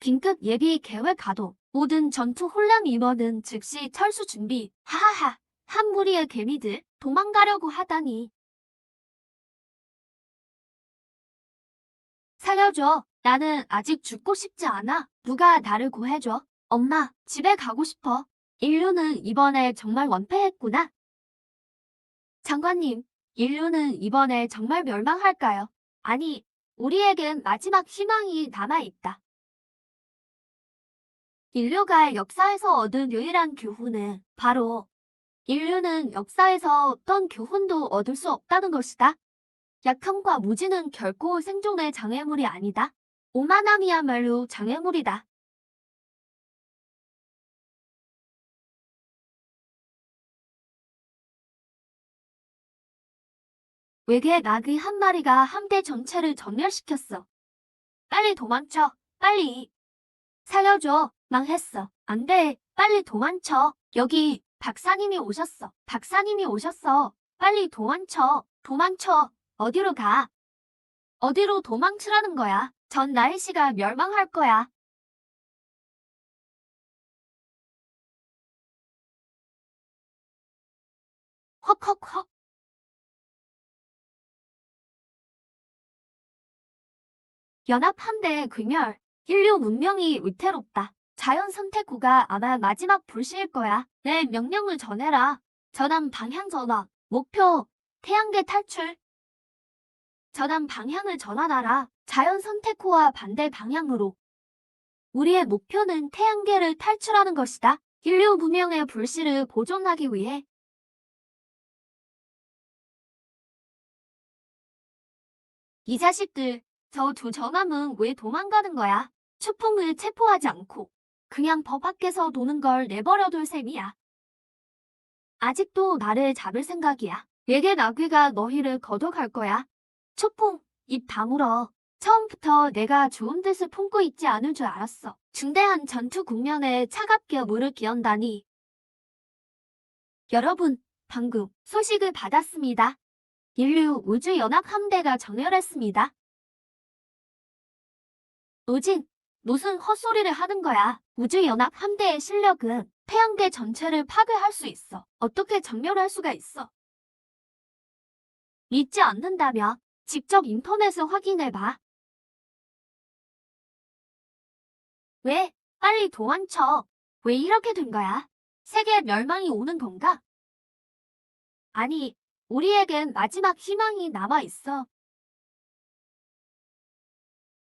긴급 예비 계획 가동. 모든 전투 혼란 임원은 즉시 철수 준비. 하하하. 한 무리의 개미들 도망가려고 하다니. 살려줘. 나는 아직 죽고 싶지 않아. 누가 나를 구해줘. 엄마, 집에 가고 싶어. 인류는 이번에 정말 원패했구나. 장관님, 인류는 이번에 정말 멸망할까요? 아니, 우리에겐 마지막 희망이 남아있다. 인류가 역사에서 얻은 유일한 교훈은 바로 인류는 역사에서 어떤 교훈도 얻을 수 없다는 것이다. 약함과 무지는 결코 생존의 장애물이 아니다. 오만함이야말로 장애물이다. 외계 나귀 한 마리가 함대 전체를 전멸시켰어. 빨리 도망쳐. 빨리. 살려줘. 망했어. 안 돼. 빨리 도망쳐. 여기 박사님이 오셨어. 박사님이 오셨어. 빨리 도망쳐. 도망쳐. 어디로 가? 어디로 도망치라는 거야? 전 나이씨가 멸망할 거야. 헉헉헉. 연합함대의 괴멸. 인류 문명이 위태롭다. 자연 선택구가 아마 마지막 불씨일 거야. 내 명령을 전해라. 전함 방향 전환. 목표. 태양계 탈출. 전함 방향을 전환하라. 자연 선택구와 반대 방향으로. 우리의 목표는 태양계를 탈출하는 것이다. 인류 문명의 불씨를 보존하기 위해. 이 자식들, 저 두 전함은 왜 도망가는 거야? 추풍을 체포하지 않고 그냥 법 밖에서 노는 걸 내버려둘 셈이야. 아직도 나를 잡을 생각이야. 외계 나귀가 너희를 걷어갈 거야. 추풍, 입 다물어. 처음부터 내가 좋은 뜻을 품고 있지 않을 줄 알았어. 중대한 전투 국면에 차갑게 물을 끼얹다니. 여러분, 방금 소식을 받았습니다. 인류 우주연합 함대가 정렬했습니다. 노진, 무슨 헛소리를 하는 거야. 우주연합 함대의 실력은 태양계 전체를 파괴할 수 있어. 어떻게 정렬할 수가 있어? 믿지 않는다면 직접 인터넷을 확인해봐. 왜? 빨리 도망쳐. 왜 이렇게 된 거야? 세계 멸망이 오는 건가? 아니, 우리에겐 마지막 희망이 남아있어.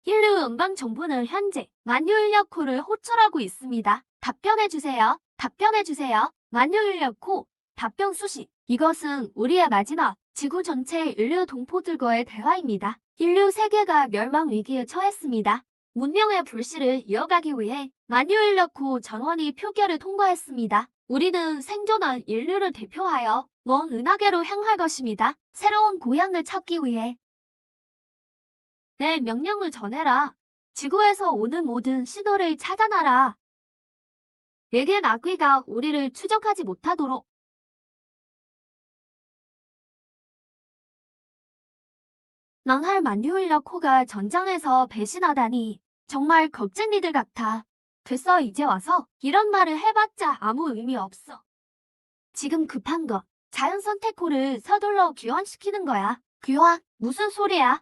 인류 연방정부는 현재 만유인력코를 호출하고 있습니다. 답변해주세요. 답변해주세요. 만유인력코 답변 수신. 이것은 우리의 마지막 지구 전체 인류 동포들과의 대화입니다. 인류 세계가 멸망 위기에 처했습니다. 문명의 불씨를 이어가기 위해 만유인력코 전원이 표결을 통과했습니다. 우리는 생존한 인류를 대표하여 먼 은하계로 향할 것입니다. 새로운 고향을 찾기 위해. 내 명령을 전해라. 지구에서 오는 모든 신호를 차단하라. 내겐 악귀가 우리를 추적하지 못하도록. 낭할 만류인력 호가 전장에서 배신하다니 정말 겁쟁이들 같아. 됐어, 이제 와서 이런 말을 해봤자 아무 의미 없어. 지금 급한 거 자연선택호를 서둘러 귀환시키는 거야. 귀환? 무슨 소리야?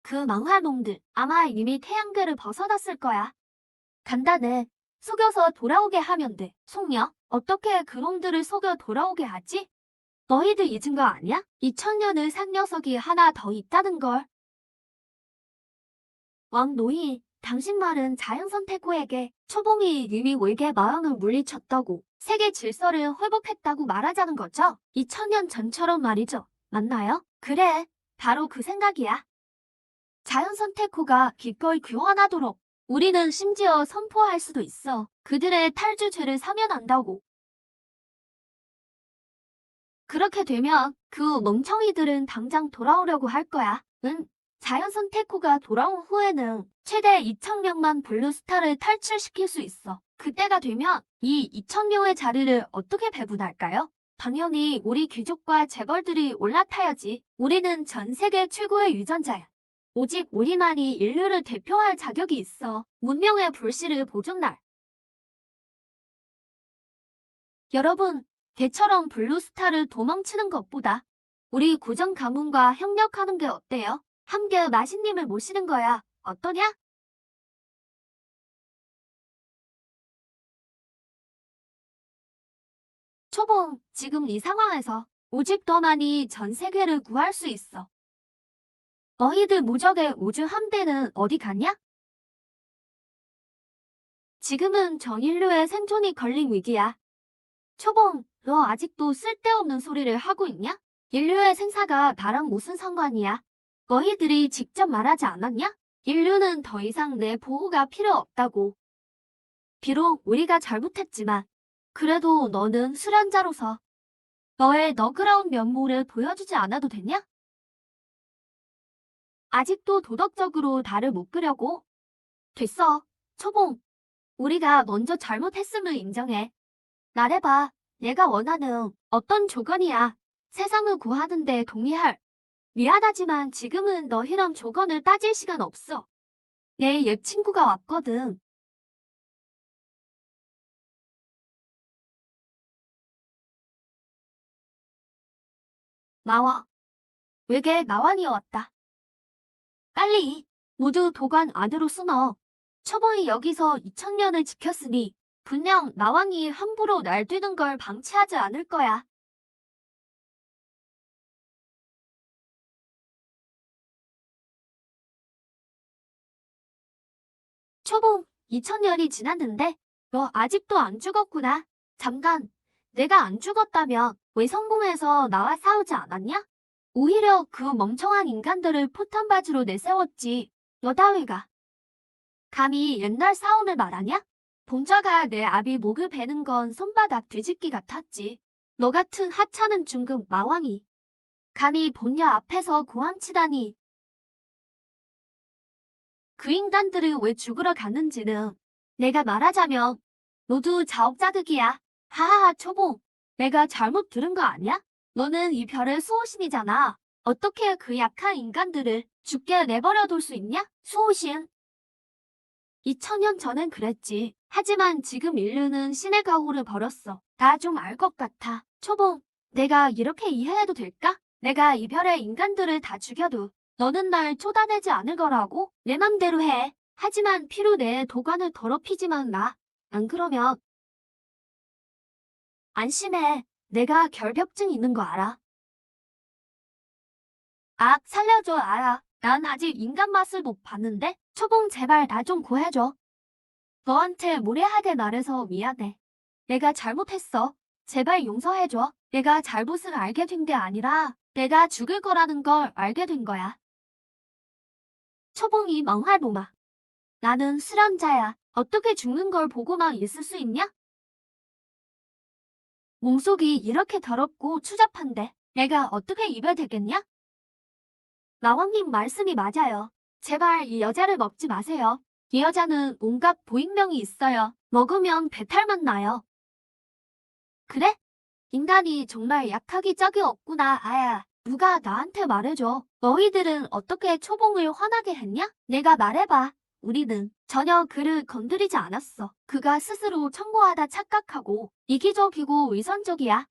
그 망할놈들 아마 이미 태양계를 벗어났을 거야. 간단해. 속여서 돌아오게 하면 돼. 속여? 어떻게 그놈들을 속여 돌아오게 하지? 너희들 잊은 거 아니야? 2000년을 산 녀석이 하나 더 있다는 걸. 왕 노희, 당신 말은 자연선택호에게 초봉이 이미 외계 마왕을 물리쳤다고 세계 질서를 회복했다고 말하자는 거죠? 2000년 전처럼 말이죠. 맞나요? 그래, 바로 그 생각이야. 자연선택호가 기꺼이 교환하도록 우리는 심지어 선포할 수도 있어. 그들의 탈주죄를 사면한다고. 그렇게 되면 그 멍청이들은 당장 돌아오려고 할 거야. 응. 자연선택호가 돌아온 후에는 최대 2000명만 블루스타를 탈출시킬 수 있어. 그때가 되면 이 2000명의 자리를 어떻게 배분할까요? 당연히 우리 귀족과 재벌들이 올라타야지. 우리는 전 세계 최고의 유전자야. 오직 우리만이 인류를 대표할 자격이 있어. 문명의 불씨를 보존 날. 여러분, 개처럼 블루스타를 도망치는 것보다 우리 고정 가문과 협력하는 게 어때요? 함께 마신님을 모시는 거야. 어떠냐? 초봉, 지금 이 상황에서 오직 너만이 전 세계를 구할 수 있어. 너희들 무적의 우주 함대는 어디 갔냐? 지금은 전 인류의 생존이 걸린 위기야. 초봉, 너 아직도 쓸데없는 소리를 하고 있냐? 인류의 생사가 나랑 무슨 상관이야? 너희들이 직접 말하지 않았냐? 인류는 더 이상 내 보호가 필요 없다고. 비록 우리가 잘못했지만 그래도 너는 수련자로서 너의 너그러운 면모를 보여주지 않아도 되냐? 아직도 도덕적으로 나를 못 끄려고? 됐어, 초봉. 우리가 먼저 잘못했음을 인정해. 말해봐. 내가 원하는 어떤 조건이야. 세상을 구하는데 동의할. 미안하지만 지금은 너희랑 조건을 따질 시간 없어. 내 옛 친구가 왔거든. 나와. 외계 나완이 왔다. 빨리. 모두 도관 안으로 숨어. 초봉이 여기서 2000년을 지켰으니 분명 나왕이 함부로 날뛰는 걸 방치하지 않을 거야. 초봉, 2000년이 지났는데 너 아직도 안 죽었구나. 잠깐, 내가 안 죽었다면 왜 성공해서 나와 싸우지 않았냐? 오히려 그 멍청한 인간들을 포탄바지로 내세웠지. 너 따위가. 감히 옛날 싸움을 말하냐? 본좌가 내 아비 목을 베는 건 손바닥 뒤집기 같았지. 너 같은 하찮은 중급 마왕이 감히 본녀 앞에서 고함치다니. 그 인간들이 왜 죽으러 갔는지는 내가 말하자면 모두 자업자득이야. 하하하 초봉. 내가 잘못 들은 거 아니야? 너는 이 별의 수호신이잖아. 어떻게 그 약한 인간들을 죽게 내버려둘 수 있냐? 수호신. 2000년 전엔 그랬지. 하지만 지금 인류는 신의 가호를 벌였어. 나 좀 알 것 같아. 초봉, 내가 이렇게 이해해도 될까? 내가 이 별의 인간들을 다 죽여도 너는 날 쫓아내지 않을 거라고? 내 맘대로 해. 하지만 피로 내 도관을 더럽히지만 마. 안 그러면 안심해. 내가 결벽증 있는 거 알아. 아, 살려줘. 알아. 난 아직 인간 맛을 못 봤는데? 초봉 제발 나 좀 구해줘. 너한테 무례하게 말해서 미안해. 내가 잘못했어. 제발 용서해줘. 내가 잘못을 알게 된 게 아니라 내가 죽을 거라는 걸 알게 된 거야. 초봉이 멍할놈아. 나는 수련자야. 어떻게 죽는 걸 보고만 있을 수 있냐? 몸속이 이렇게 더럽고 추잡한데 내가 어떻게 입에 되겠냐? 마왕님 말씀이 맞아요. 제발 이 여자를 먹지 마세요. 이 여자는 온갖 보익명이 있어요. 먹으면 배탈만 나요. 그래? 인간이 정말 약하기 짝이 없구나. 아야, 누가 나한테 말해줘. 너희들은 어떻게 초봉을 화나게 했냐? 내가 말해봐. 우리는 전혀 그를 건드리지 않았어. 그가 스스로 청구하다 착각하고 이기적이고 위선적이야.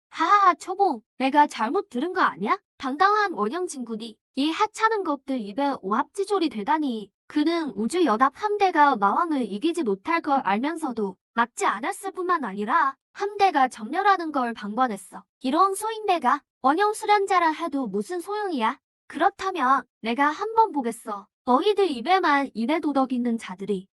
하하하 초봉, 내가 잘못 들은 거 아니야? 당당한 원형 친구니 이 하찮은 것들 입에 오합지졸이 되다니. 그는 우주 연합 함대가 마왕을 이기지 못할 걸 알면서도 막지 않았을 뿐만 아니라 함대가 점령하는 걸 방관했어. 이런 소인배가 원형 수련자라 해도 무슨 소용이야? 그렇다면 내가 한번 보겠어. 너희들 입에만 인외도덕 있는 자들이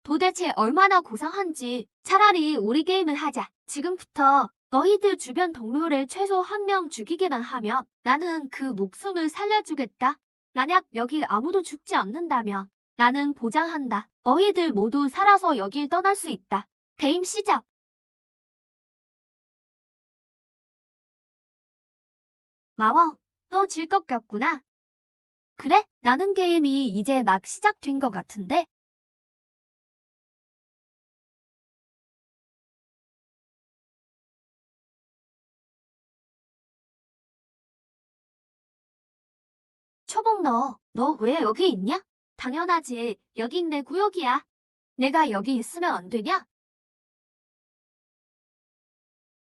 도대체 얼마나 고상한지. 차라리 우리 게임을 하자. 지금부터 너희들 주변 동료를 최소 한 명 죽이기만 하면 나는 그 목숨을 살려주겠다. 만약 여기 아무도 죽지 않는다면 나는 보장한다. 너희들 모두 살아서 여길 떠날 수 있다. 게임 시작. 마왕, 너 질 것 같구나. 그래? 나는 게임이 이제 막 시작된 것 같은데? 초봉 너 왜 여기 있냐? 당연하지. 여긴 내 구역이야. 내가 여기 있으면 안 되냐?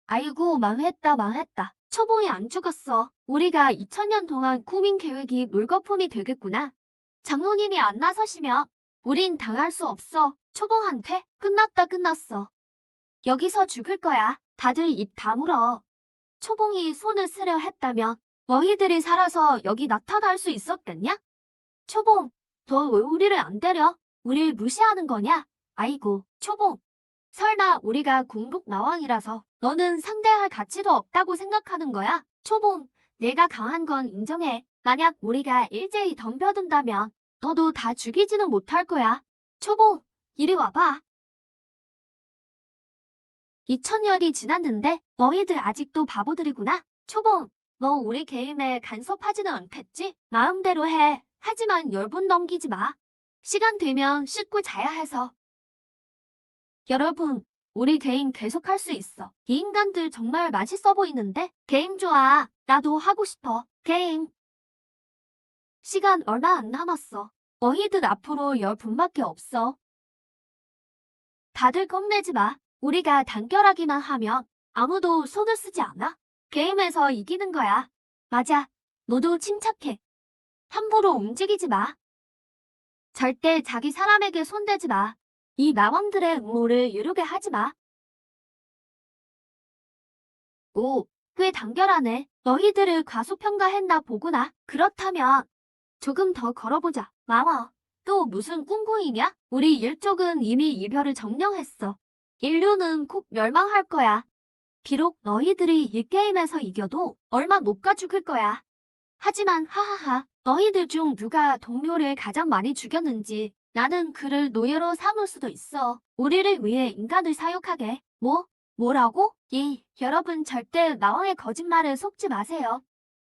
아이고, 망했다. 초봉이 안 죽었어. 우리가 2000년 동안 꾸민 계획이 물거품이 되겠구나. 장로님이 안 나서시면 우린 당할 수 없어. 초봉한테 끝났어. 여기서 죽을 거야. 다들 입 다물어. 초봉이 손을 쓰려 했다면 너희들이 살아서 여기 나타날 수 있었겠냐? 초봉, 너 왜 우리를 안 때려? 우릴 무시하는 거냐? 아이고, 초봉. 설마 우리가 궁극 마왕이라서 너는 상대할 가치도 없다고 생각하는 거야? 초봉, 내가 강한 건 인정해. 만약 우리가 일제히 덤벼든다면 너도 다 죽이지는 못할 거야. 초봉, 이리 와봐. 2000년이 지났는데 너희들 아직도 바보들이구나. 초봉, 너 우리 게임에 간섭하지는 않겠지? 마음대로 해. 하지만 10분 넘기지 마. 시간 되면 씻고 자야 해서. 여러분, 우리 게임 계속할 수 있어. 이 인간들 정말 맛있어 보이는데? 게임 좋아. 나도 하고 싶어. 게임. 시간 얼마 안 남았어. 너희들 앞으로 10분밖에 없어. 다들 겁내지 마. 우리가 단결하기만 하면 아무도 손을 쓰지 않아. 게임에서 이기는 거야. 맞아. 너도 침착해. 함부로 움직이지 마. 절대 자기 사람에게 손대지 마. 이 마왕들의 음모를 이루게 하지 마. 오, 꽤 단결하네. 너희들을 과소평가했나 보구나. 그렇다면 조금 더 걸어보자. 마왕, 또 무슨 꿍꿍이냐? 우리 일족은 이미 이별을 정령했어. 인류는 곧 멸망할 거야. 비록 너희들이 이 게임에서 이겨도 얼마 못 가 죽을 거야. 하지만 하하하, 너희들 중 누가 동료를 가장 많이 죽였는지 나는 그를 노예로 삼을 수도 있어. 우리를 위해 인간을 사육하게. 뭐라고? 여러분 절대 마왕의 거짓말을 속지 마세요.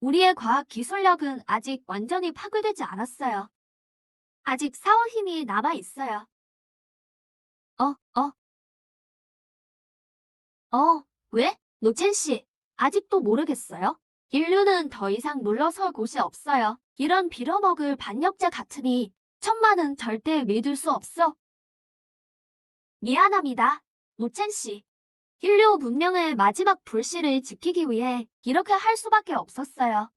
우리의 과학 기술력은 아직 완전히 파괴되지 않았어요. 아직 사원 힘이 남아 있어요. 어, 어, 왜? 노첸 씨, 아직도 모르겠어요? 인류는 더 이상 물러설 곳이 없어요. 이런 빌어먹을 반역자 같으니 천만은 절대 믿을 수 없어. 미안합니다, 노첸 씨. 인류 문명의 마지막 불씨를 지키기 위해 이렇게 할 수밖에 없었어요.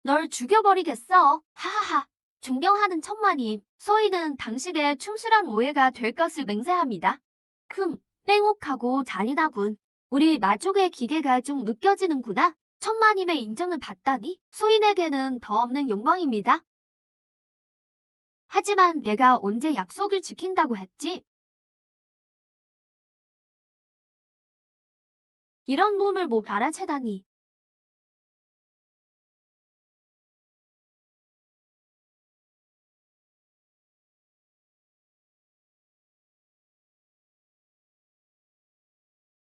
널 죽여버리겠어. 하하하. 존경하는 천만님, 소희는 당신의 충실한 오해가 될 것을 맹세합니다. 땡혹하고 잔인하군. 우리 마족의 기계가 좀 느껴지는구나. 천마님의 인정을 받다니 소인에게는 더 없는 욕망입니다. 하지만 내가 언제 약속을 지킨다고 했지? 이런 놈을 못 알아채다니.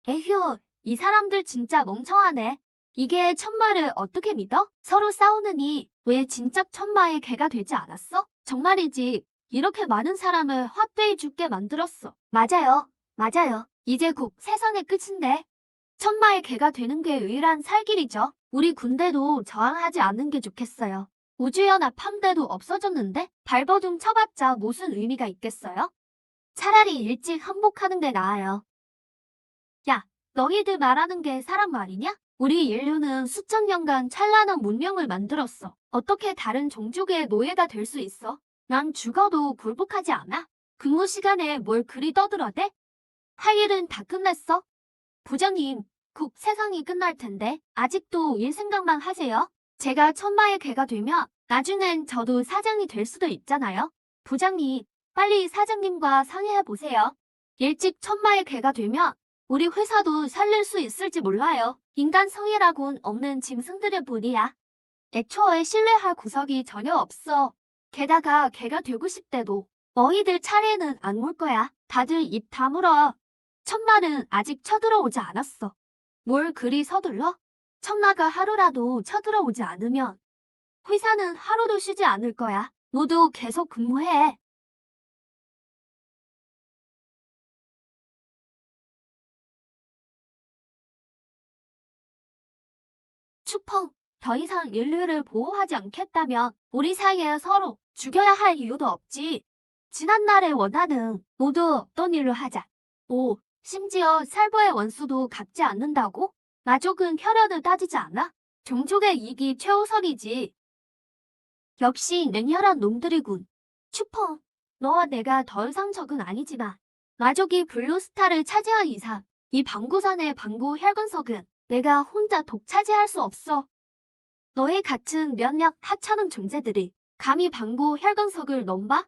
에휴, 이 사람들 진짜 멍청하네. 이게 천마를 어떻게 믿어? 서로 싸우느니 왜 진짜 천마의 개가 되지 않았어? 정말이지. 이렇게 많은 사람을 헛되이 죽게 만들었어. 맞아요. 맞아요. 이제 곧 세상의 끝인데. 천마의 개가 되는 게 유일한 살 길이죠. 우리 군대도 저항하지 않는 게 좋겠어요. 우주연합 함대도 없어졌는데 발버둥 쳐봤자 무슨 의미가 있겠어요? 차라리 일찍 항복하는 게 나아요. 야, 너희들 말하는 게 사람 말이냐? 우리 인류는 수천 년간 찬란한 문명을 만들었어. 어떻게 다른 종족의 노예가 될 수 있어? 난 죽어도 굴복하지 않아. 근무 시간에 뭘 그리 떠들어대? 할 일은 다 끝냈어? 부장님, 곧 세상이 끝날 텐데 아직도 일 생각만 하세요? 제가 천마의 개가 되면 나중엔 저도 사장이 될 수도 있잖아요. 부장님, 빨리 사장님과 상의해보세요. 일찍 천마의 개가 되면 우리 회사도 살릴 수 있을지 몰라요. 인간성이라곤 없는 짐승들의 뿐이야. 애초에 신뢰할 구석이 전혀 없어. 게다가 개가 되고 싶대도 너희들 차례는 안 올 거야. 다들 입 다물어. 천마는 아직 쳐들어오지 않았어. 뭘 그리 서둘러? 천마가 하루라도 쳐들어오지 않으면 회사는 하루도 쉬지 않을 거야. 모두 계속 근무해. 추펑, 더 이상 인류를 보호하지 않겠다면 우리 사이에 서로 죽여야 할 이유도 없지. 지난날의 원한은 모두 없던 일로 하자. 오, 심지어 살보의 원수도 갚지 않는다고? 마족은 혈연을 따지지 않아? 종족의 이익이 최우선이지. 역시 냉혈한 놈들이군. 추펑, 너와 내가 더 이상 적은 아니지만 마족이 블루스타를 차지한 이상 이 방구산의 방구 혈근석은 내가 혼자 독차지할 수 없어. 너희 같은 몇몇 하찮은 존재들이 감히 방구 혈근석을 넘봐?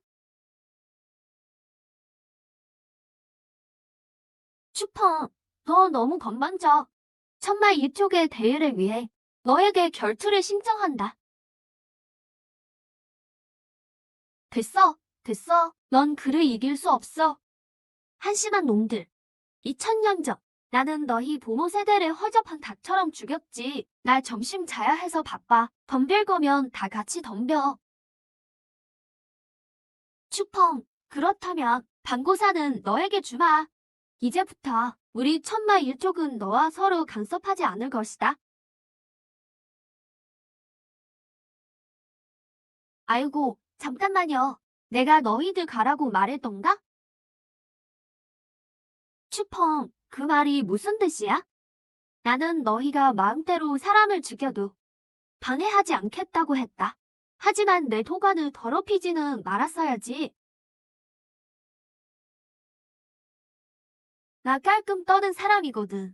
추펑, 너 너무 건방져. 천마 이쪽의 대의를 위해 너에게 결투를 신청한다. 됐어, 됐어. 넌 그를 이길 수 없어. 한심한 놈들. 2000년 전 나는 너희 부모 세대를 허접한 닭처럼 죽였지. 날 점심 자야 해서 바빠. 덤빌 거면 다 같이 덤벼. 추펑, 그렇다면 방고사는 너에게 주마. 이제부터 우리 천마 일족은 너와 서로 간섭하지 않을 것이다. 아이고, 잠깐만요. 내가 너희들 가라고 말했던가? 추펑, 그 말이 무슨 뜻이야? 나는 너희가 마음대로 사람을 죽여도 방해하지 않겠다고 했다. 하지만 내 도관을 더럽히지는 말았어야지. 나 깔끔 떠는 사람이거든.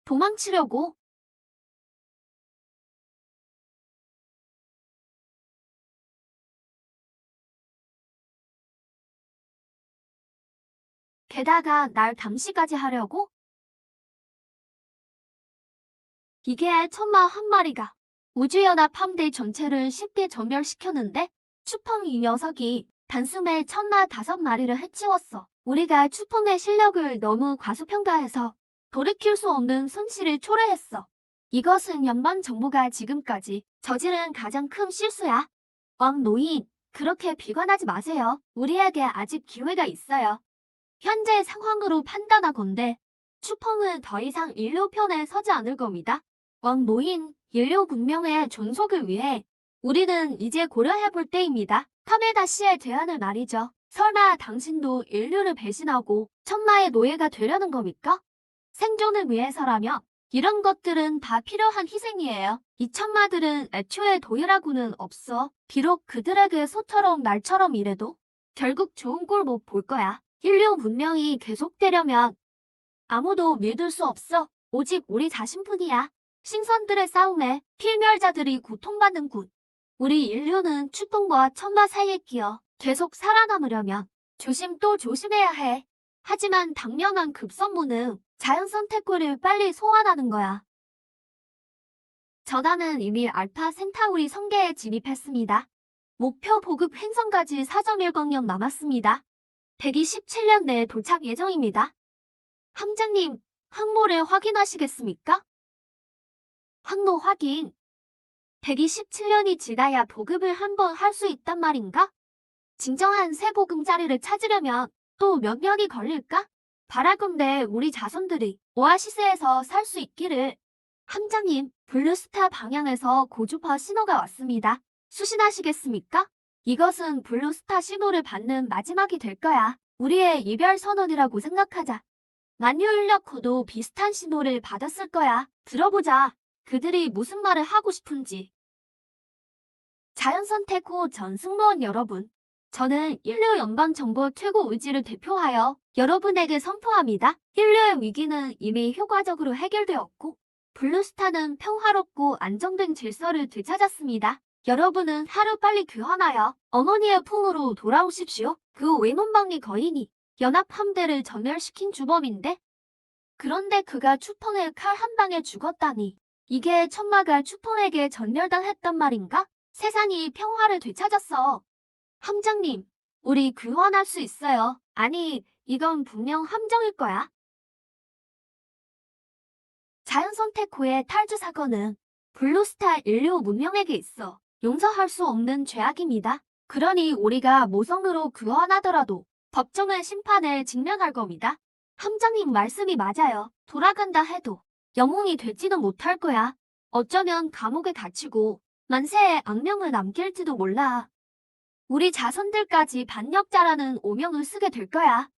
도망치려고? 게다가 날 감시까지 하려고? 이게 천마 한 마리가 우주연합 함대 전체를 쉽게 전멸시켰는데 추펑 이 녀석이 단숨에 천마 5마리를 해치웠어. 우리가 추펑의 실력을 너무 과소평가해서 돌이킬 수 없는 손실을 초래했어. 이것은 연방정부가 지금까지 저지른 가장 큰 실수야. 왕노인, 그렇게 비관하지 마세요. 우리에게 아직 기회가 있어요. 현재 상황으로 판단하건대 추펑은 더 이상 인류 편에 서지 않을 겁니다. 왕노인, 인류 문명의 존속을 위해 우리는 이제 고려해볼 때입니다. 카메다 씨의 제안을 말이죠. 설마 당신도 인류를 배신하고 천마의 노예가 되려는 겁니까? 생존을 위해서라면 이런 것들은 다 필요한 희생이에요. 이 천마들은 애초에 도예라고는 없어. 비록 그들에게 소처럼 날처럼 일해도 결국 좋은 꼴 못 볼 거야. 인류 문명이 계속되려면 아무도 믿을 수 없어. 오직 우리 자신뿐이야. 신선들의 싸움에 필멸자들이 고통받는군. 우리 인류는 추통과 천마 사이에 끼어 계속 살아남으려면 조심 또 조심해야 해. 하지만 당면한 급선무는 자연 선택권을 빨리 소환하는 거야. 전하는 이미 알파 센타우리 성계에 진입했습니다. 목표 보급 행성까지 4.1광년 남았습니다. 127년 내에 도착 예정입니다. 함장님, 항모를 확인하시겠습니까? 항모 확인. 127년이 지나야 보급을 한번 할 수 있단 말인가? 진정한 새 보금자리를 찾으려면 또 몇 년이 걸릴까? 바랄건대 우리 자손들이 오아시스에서 살 수 있기를. 함장님, 블루스타 방향에서 고주파 신호가 왔습니다. 수신하시겠습니까? 이것은 블루스타 신호를 받는 마지막이 될 거야. 우리의 이별 선언이라고 생각하자. 만유인력호도 비슷한 신호를 받았을 거야. 들어보자. 그들이 무슨 말을 하고 싶은지. 자연선택 후 전 승무원 여러분. 저는 인류 연방정보 최고 의지를 대표하여 여러분에게 선포합니다. 인류의 위기는 이미 효과적으로 해결되었고 블루스타는 평화롭고 안정된 질서를 되찾았습니다. 여러분은 하루빨리 교환하여 어머니의 품으로 돌아오십시오. 그 외눈박리 거인이 연합함대를 전멸시킨 주범인데 그런데 그가 추펑의 칼 한 방에 죽었다니 이게 천마가 추펑에게 전멸당했단 말인가? 세상이 평화를 되찾았어. 함장님, 우리 교환할 수 있어요. 아니, 이건 분명 함정일 거야. 자연선택 후의 탈주 사건은 블루스타 인류 문명에게 있어 용서할 수 없는 죄악입니다. 그러니 우리가 모성으로 교환하더라도 법정의 심판에 직면할 겁니다. 함장님 말씀이 맞아요. 돌아간다 해도 영웅이 되지는 못할 거야. 어쩌면 감옥에 갇히고 만세의 악명을 남길지도 몰라. 우리 자손들까지 반역자라는 오명을 쓰게 될 거야.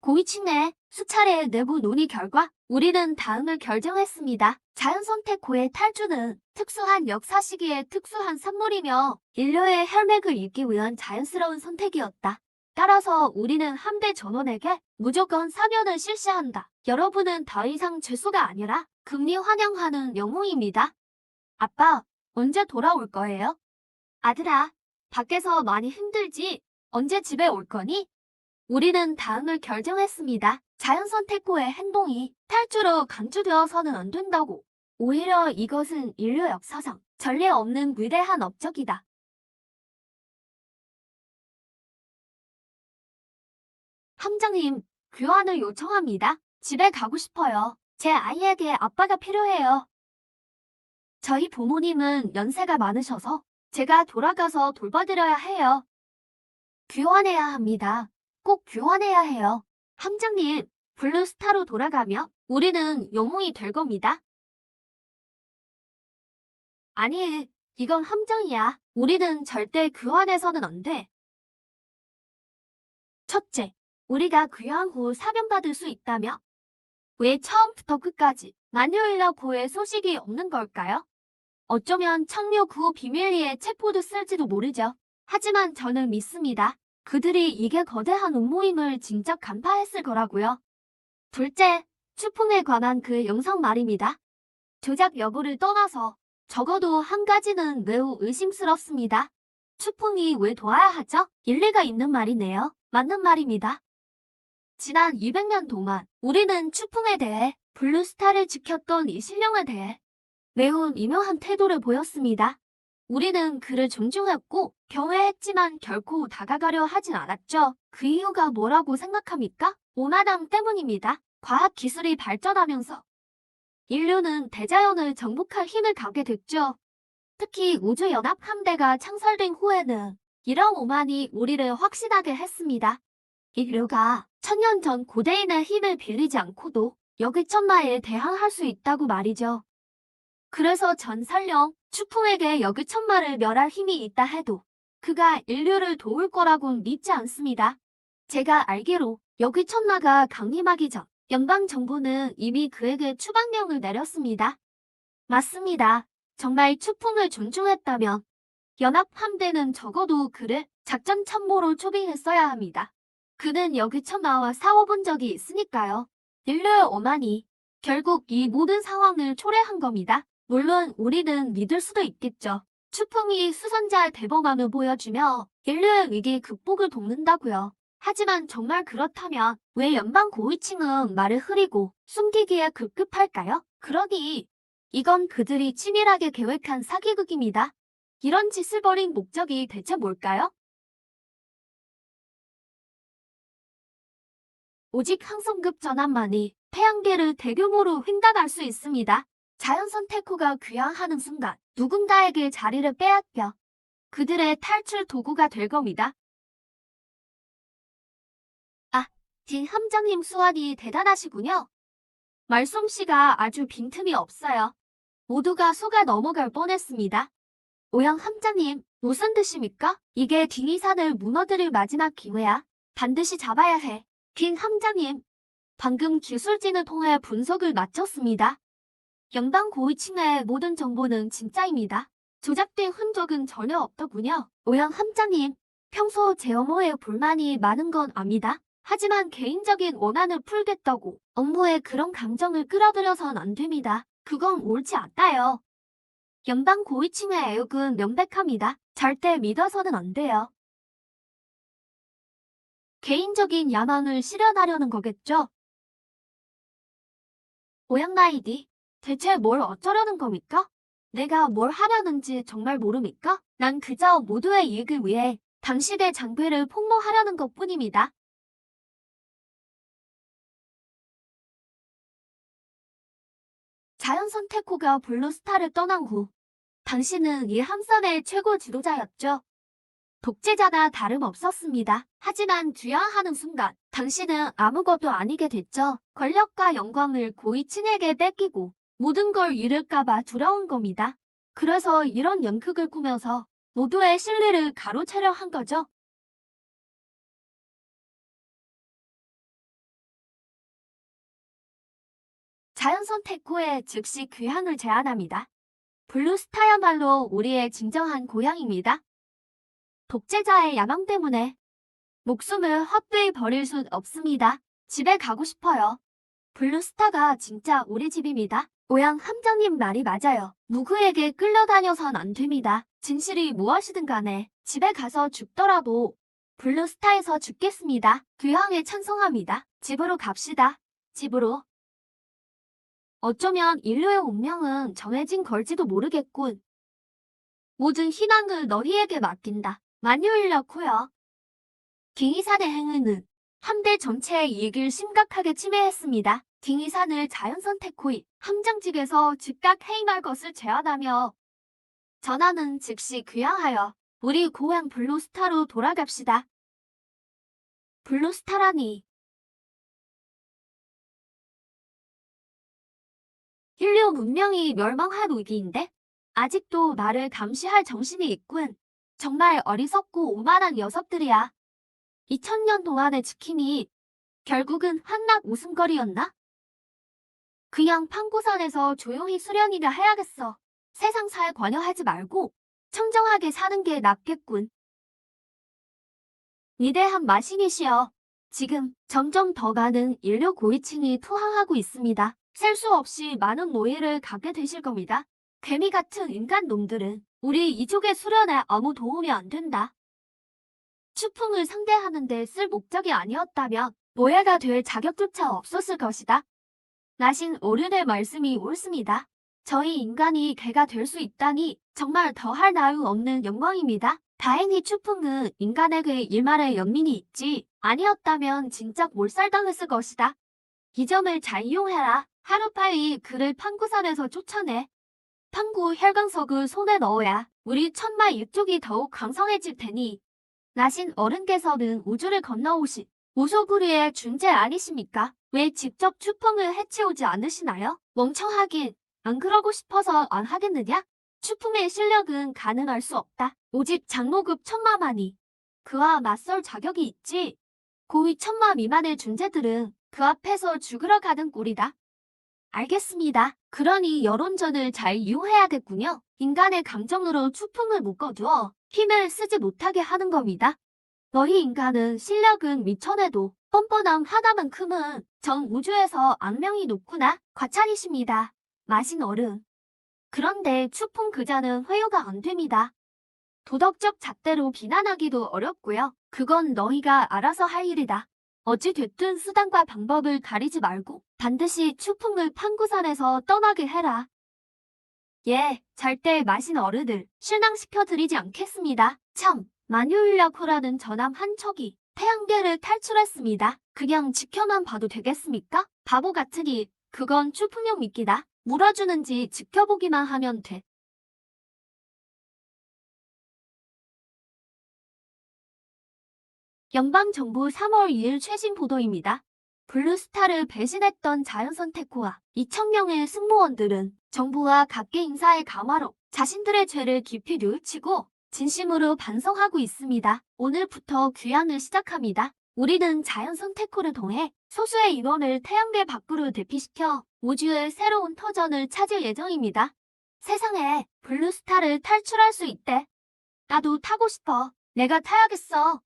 고이치네 수차례의 내부 논의 결과 우리는 다음을 결정했습니다. 자연선택 고의 탈주는 특수한 역사 시기에 특수한 산물이며 인류의 혈맥을 잇기 위한 자연스러운 선택이었다. 따라서 우리는 함대 전원에게 무조건 사면을 실시한다. 여러분은 더 이상 죄수가 아니라 금리 환영하는 영웅입니다. 아빠, 언제 돌아올 거예요? 아들아, 밖에서 많이 힘들지? 언제 집에 올 거니? 우리는 다음을 결정했습니다. 자연선택 후의 행동이 탈주로 간주되어서는 안 된다고. 오히려 이것은 인류 역사상 전례 없는 위대한 업적이다. 함장님, 교환을 요청합니다. 집에 가고 싶어요. 제 아이에게 아빠가 필요해요. 저희 부모님은 연세가 많으셔서 제가 돌아가서 돌봐드려야 해요. 교환해야 합니다. 꼭 교환해야 해요. 함장님, 블루스타로 돌아가면 우리는 영웅이 될 겁니다. 아니, 이건 함정이야. 우리는 절대 교환해서는 안 돼. 첫째, 우리가 귀환 후 사면받을 수 있다며? 왜 처음부터 끝까지 만유인력호의 소식이 없는 걸까요? 어쩌면 착륙 후 비밀리에 체포도 쓸지도 모르죠. 하지만 저는 믿습니다. 그들이 이게 거대한 음모임을 진작 간파했을 거라고요. 둘째, 추풍에 관한 그 영상 말입니다. 조작 여부를 떠나서 적어도 한 가지는 매우 의심스럽습니다. 추풍이 왜 도와야 하죠? 일리가 있는 말이네요. 맞는 말입니다. 지난 200년 동안 우리는 추풍에 대해 블루스타를 지켰던 이 신령에 대해 매우 미묘한 태도를 보였습니다. 우리는 그를 존중했고 경외했지만 결코 다가가려 하진 않았죠. 그 이유가 뭐라고 생각합니까? 오마담 때문입니다. 과학기술이 발전하면서 인류는 대자연을 정복할 힘을 갖게 됐죠. 특히 우주연합함대가 창설된 후에는 이런 오만이 우리를 확신하게 했습니다. 인류가 1000년 전 고대인의 힘을 빌리지 않고도 여기천마에 대항할 수 있다고 말이죠. 그래서 전 설령 추풍에게 여기천마를 멸할 힘이 있다 해도 그가 인류를 도울 거라고는 믿지 않습니다. 제가 알기로 여기천마가 강림하기 전 연방정부는 이미 그에게 추방령을 내렸습니다. 맞습니다. 정말 추풍을 존중했다면 연합함대는 적어도 그를 작전 참모로 초빙했어야 합니다. 그는 여기천마와 싸워본 적이 있으니까요. 인류의 오만이 결국 이 모든 상황을 초래한 겁니다. 물론 우리는 믿을 수도 있겠죠. 추풍이 수선자의 대범함을 보여주며 인류의 위기 극복을 돕는다고요. 하지만 정말 그렇다면 왜 연방 고위층은 말을 흐리고 숨기기에 급급할까요? 그러니 이건 그들이 치밀하게 계획한 사기극입니다. 이런 짓을 벌인 목적이 대체 뭘까요? 오직 항성급 전함만이 태양계를 대규모로 횡단할 수 있습니다. 자연선 테크가 귀환하는 순간 누군가에게 자리를 빼앗겨 그들의 탈출 도구가 될 겁니다. 아, 딘 함장님 수완이 대단하시군요. 말솜씨가 아주 빈틈이 없어요. 모두가 속아 넘어갈 뻔했습니다. 오영 함장님, 무슨 뜻입니까? 이게 딩이산을 무너뜨릴 마지막 기회야. 반드시 잡아야 해. 딘 함장님, 방금 기술진을 통해 분석을 마쳤습니다. 연방 고위층의 모든 정보는 진짜입니다. 조작된 흔적은 전혀 없더군요. 오영 함장님, 평소 제 업무에 불만이 많은 건 압니다. 하지만 개인적인 원한을 풀겠다고 업무에 그런 감정을 끌어들여선 안 됩니다. 그건 옳지 않아요. 연방 고위층의 애욕은 명백합니다. 절대 믿어서는 안 돼요. 개인적인 야망을 실현하려는 거겠죠? 오양나이디, 대체 뭘 어쩌려는 겁니까? 내가 뭘 하려는지 정말 모릅니까? 난 그저 모두의 이익을 위해 당신의 장괴를 폭로하려는 것뿐입니다. 자연선 테코가 블루스타를 떠난 후 당신은 이 함선의 최고 지도자였죠. 독재자나 다름없었습니다. 하지만 귀화하는 순간 당신은 아무것도 아니게 됐죠. 권력과 영광을 고위층에게 뺏기고 모든 걸 잃을까봐 두려운 겁니다. 그래서 이런 연극을 꾸며서 모두의 신뢰를 가로채려 한 거죠. 자연선 테코의 즉시 귀향을 제안합니다. 블루스타야말로 우리의 진정한 고향입니다. 독재자의 야망 때문에 목숨을 헛되이 버릴 순 없습니다. 집에 가고 싶어요. 블루스타가 진짜 우리 집입니다. 오양 함장님 말이 맞아요. 누구에게 끌려다녀선 안 됩니다. 진실이 무엇이든 간에 집에 가서 죽더라도 블루스타에서 죽겠습니다. 귀향에 찬성합니다. 집으로 갑시다. 집으로. 어쩌면 인류의 운명은 정해진 걸지도 모르겠군. 모든 희망을 너희에게 맡긴다. 만유인력호요. 딩이산의 행위는 함대 전체의 이익을 심각하게 침해했습니다. 딩이산을 자연선 테코이 함장직에서 즉각 해임할 것을 제안하며 전하는 즉시 귀향하여 우리 고향 블루스타로 돌아갑시다. 블루스타라니. 인류 문명이 멸망할 위기인데 아직도 나를 감시할 정신이 있군. 정말 어리석고 오만한 녀석들이야. 2000년 동안의 지킴이 결국은 한낱 웃음거리였나? 그냥 판구선에서 조용히 수련이나 해야겠어. 세상사에 관여하지 말고 청정하게 사는 게 낫겠군. 위대한 마신이시여. 지금 점점 더 많은 인류 고위층이 투항하고 있습니다. 셀 수 없이 많은 노예를 갖게 되실 겁니다. 개미 같은 인간 놈들은 우리 이족의 수련에 아무 도움이 안 된다. 추풍을 상대하는 데 쓸 목적이 아니었다면 노예가 될 자격조차 없었을 것이다. 나신 어른의 말씀이 옳습니다. 저희 인간이 개가 될 수 있다니 정말 더할 나위 없는 영광입니다. 다행히 추풍은 인간에게 일말의 연민이 있지 아니었다면 진짜 몰살당했을 것이다. 이 점을 잘 이용해라. 하루빨리 그를 판구선에서 쫓아내. 판구 혈강석을 손에 넣어야 우리 천마 이쪽이 더욱 강성해질 테니 나신 어른께서는 우주를 건너오신 우소부리의 존재 아니십니까? 왜 직접 추풍을 해치우지 않으시나요? 멍청하긴 안 그러고 싶어서 안 하겠느냐? 추풍의 실력은 가늠할 수 없다. 오직 장로급 천마만이 그와 맞설 자격이 있지. 고위 천마 미만의 존재들은 그 앞에서 죽으러 가는 꼴이다. 알겠습니다. 그러니 여론전을 잘 이용해야겠군요. 인간의 감정으로 추풍을 묶어두어 힘을 쓰지 못하게 하는 겁니다. 너희 인간은 실력은 미천해도 뻔뻔함 하나만큼은 전 우주에서 악명이 높구나. 과찬이십니다. 마신 어른. 그런데 추풍 그자는 회유가 안 됩니다. 도덕적 잣대로 비난하기도 어렵고요. 그건 너희가 알아서 할 일이다. 어찌됐든 수단과 방법을 가리지 말고 반드시 추풍을 판구선에서 떠나게 해라. 예, 절대 마신 어른을 실망시켜드리지 않겠습니다. 참, 만유인력호라는 전함 한 척이 태양계를 탈출했습니다. 그냥 지켜만 봐도 되겠습니까? 바보 같으니 그건 추풍용 미끼다. 물어주는지 지켜보기만 하면 돼. 연방정부 3월 2일 최신 보도입니다. 블루스타를 배신했던 자연선택호와 2,000명의 승무원들은 정부와 각계 인사의 감화로 자신들의 죄를 깊이 뉘우치고 진심으로 반성하고 있습니다. 오늘부터 귀향을 시작합니다. 우리는 자연선택호를 통해 소수의 인원을 태양계 밖으로 대피시켜 우주의 새로운 터전을 찾을 예정입니다. 세상에 블루스타를 탈출할 수 있대. 나도 타고 싶어. 내가 타야겠어.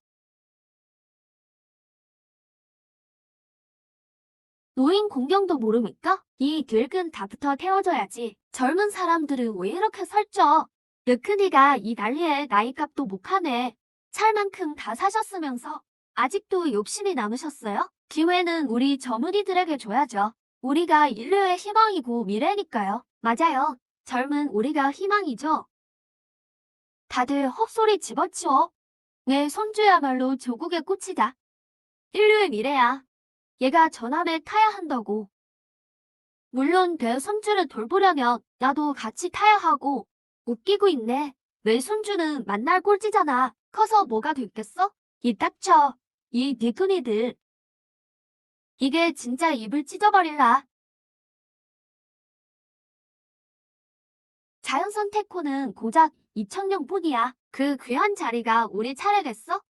노인 공경도 모릅니까? 이 늙은 다부터 태워줘야지. 젊은 사람들은 왜 이렇게 살쪄? 늙은이가 이 난리에 나이값도 못하네. 찰만큼 다 사셨으면서 아직도 욕심이 남으셨어요? 기회는 우리 젊은이들에게 줘야죠. 우리가 인류의 희망이고 미래니까요. 맞아요. 젊은 우리가 희망이죠. 다들 헛소리 집어치워. 내 손주야말로 조국의 꽃이다. 인류의 미래야. 얘가 전함에 타야 한다고. 물론 내 손주를 돌보려면 나도 같이 타야 하고. 웃기고 있네. 내 손주는 만날 꼴찌잖아. 커서 뭐가 됐겠어? 이 닥쳐. 이 니꾼이들. 이게 진짜 입을 찢어버릴라. 자연선택호는 고작 2,000명뿐이야. 그 귀한 자리가 우리 차례겠어?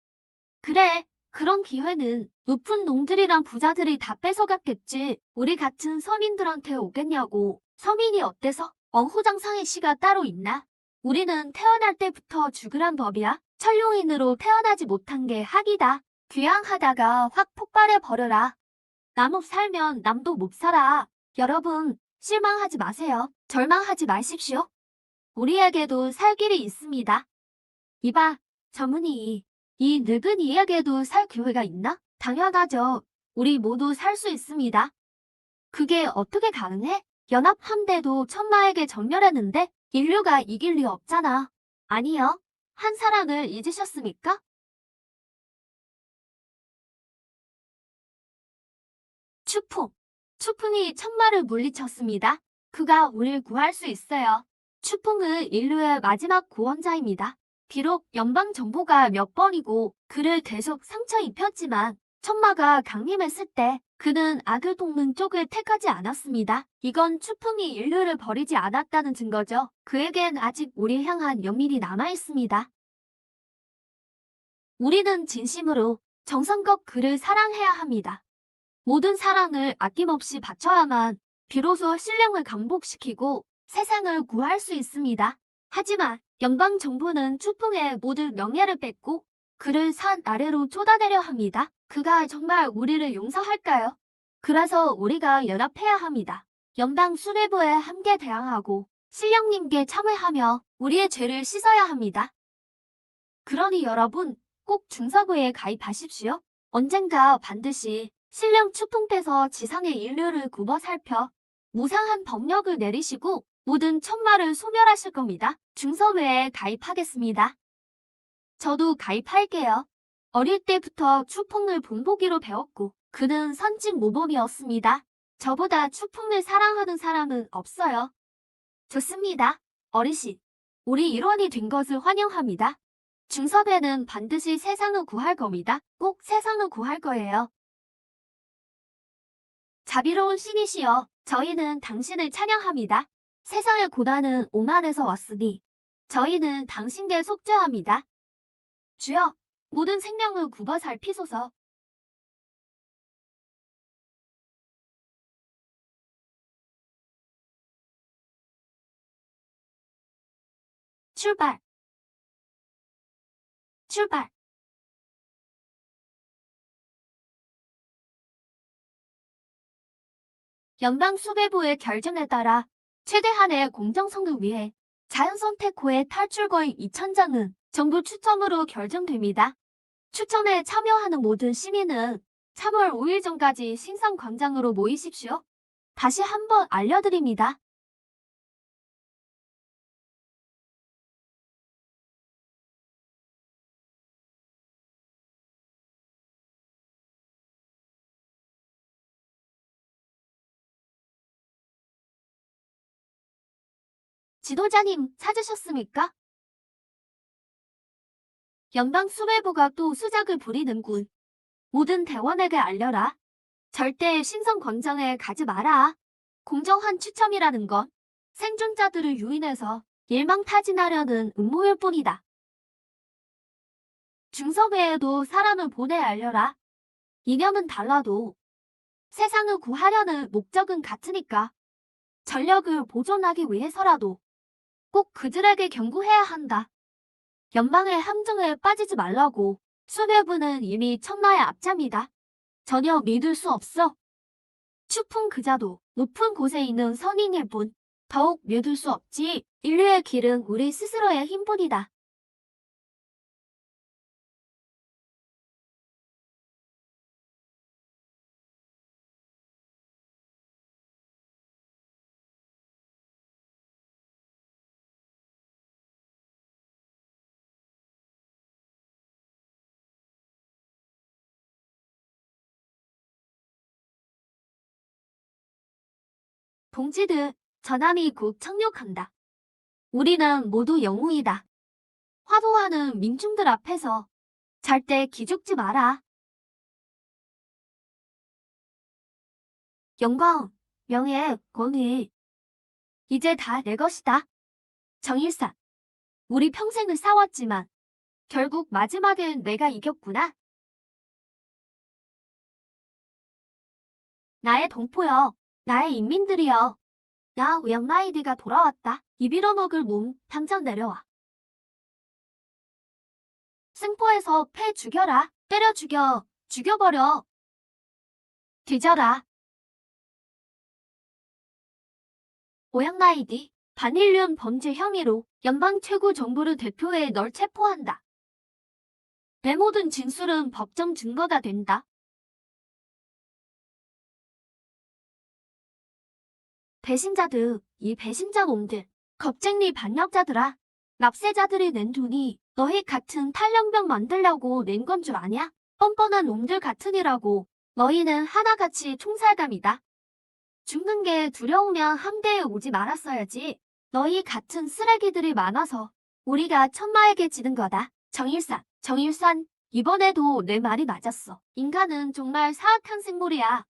그래. 그런 기회는 높은 놈들이랑 부자들이 다 뺏어갔겠지. 우리 같은 서민들한테 오겠냐고. 서민이 어때서? 어후장상의 시가 따로 있나? 우리는 태어날 때부터 죽으란 법이야. 천룡인으로 태어나지 못한 게 학이다. 귀향하다가 확 폭발해 버려라. 남 없 살면 남도 못 살아. 여러분, 실망하지 마세요. 절망하지 마십시오. 우리에게도 살 길이 있습니다. 이봐, 전문의. 이 늙은 이에게도 살 기회가 있나? 당연하죠. 우리 모두 살 수 있습니다. 그게 어떻게 가능해? 연합함대도 천마에게 전멸했는데 인류가 이길 리 없잖아. 아니요. 한 사람을 잊으셨습니까? 추풍. 추풍이 천마를 물리쳤습니다. 그가 우릴 구할 수 있어요. 추풍은 인류의 마지막 구원자입니다. 비록 연방정부가 몇 번이고 그를 계속 상처 입혔지만 천마가 강림했을 때 그는 악을 돕는 쪽을 택하지 않았습니다. 이건 추풍이 인류를 버리지 않았다는 증거죠. 그에겐 아직 우리 향한 연민이 남아있습니다. 우리는 진심으로 정성껏 그를 사랑해야 합니다. 모든 사랑을 아낌없이 바쳐야만 비로소 신령을 강복시키고 세상을 구할 수 있습니다. 하지만 연방정부는 추풍의 모든 명예를 뺏고 그를 산 아래로 쏟아내려 합니다. 그가 정말 우리를 용서할까요? 그래서 우리가 연합해야 합니다. 연방 수뇌부에 함께 대항하고 신령님께 참회하며 우리의 죄를 씻어야 합니다. 그러니 여러분 꼭 중서부에 가입하십시오. 언젠가 반드시 신령 추풍께서 지상의 인류를 굽어 살펴 무상한 법력을 내리시고 모든 천마를 소멸하실 겁니다. 중서부에 가입하겠습니다. 저도 가입할게요. 어릴 때부터 추풍을 본보기로 배웠고 그는 선진 모범이었습니다. 저보다 추풍을 사랑하는 사람은 없어요. 좋습니다. 어르신, 우리 일원이 된 것을 환영합니다. 중섭에는 반드시 세상을 구할 겁니다. 꼭 세상을 구할 거예요. 자비로운 신이시여, 저희는 당신을 찬양합니다. 세상의 고난은 오만에서 왔으니 저희는 당신께 속죄합니다. 주여, 모든 생명을 굽어 살피소서. 출발, 출발. 연방 수배부의 결정에 따라 최대한의 공정성을 위해 자연선택호의 탈출거인 2,000장은 정부 추첨으로 결정됩니다. 추첨에 참여하는 모든 시민은 3월 5일 전까지 신상광장으로 모이십시오. 다시 한번 알려드립니다. 지도자님 찾으셨습니까? 연방 수뇌부가 또 수작을 부리는군. 모든 대원에게 알려라. 절대 신성 권장에 가지 마라. 공정한 추첨이라는 건 생존자들을 유인해서 일망타진하려는 음모일 뿐이다. 중섭외에도 사람을 보내 알려라. 이념은 달라도 세상을 구하려는 목적은 같으니까 전력을 보존하기 위해서라도 꼭 그들에게 경고해야 한다. 연방의 함정에 빠지지 말라고. 수뇌부는 이미 천마의 앞잠이다. 전혀 믿을 수 없어. 추풍 그자도 높은 곳에 있는 선인일 뿐 더욱 믿을 수 없지. 인류의 길은 우리 스스로의 힘뿐이다. 동지들, 전함이 곧 착륙한다. 우리는 모두 영웅이다. 화도하는 민중들 앞에서 절대 기죽지 마라. 영광, 명예, 권위. 이제 다 내 것이다. 정일사, 우리 평생을 싸웠지만 결국 마지막엔 내가 이겼구나. 나의 동포여, 나의 인민들이여. 나 우양나이디가 돌아왔다. 이 빌어먹을 몸 당장 내려와. 승포에서 패 죽여라. 때려 죽여. 죽여버려. 뒤져라. 오양나이디, 반인륜 범죄 혐의로 연방 최고 정부를 대표해 널 체포한다. 내 모든 진술은 법정 증거가 된다. 배신자들, 이 배신자 놈들, 겁쟁이 반역자들아. 납세자들이 낸 돈이 너희 같은 탈영병 만들려고 낸 건 줄 아냐? 뻔뻔한 놈들 같으니라고. 너희는 하나같이 총살감이다. 죽는 게 두려우면 함대에 오지 말았어야지. 너희 같은 쓰레기들이 많아서 우리가 천마에게 지는 거다. 정일산, 이번에도 내 말이 맞았어. 인간은 정말 사악한 생물이야.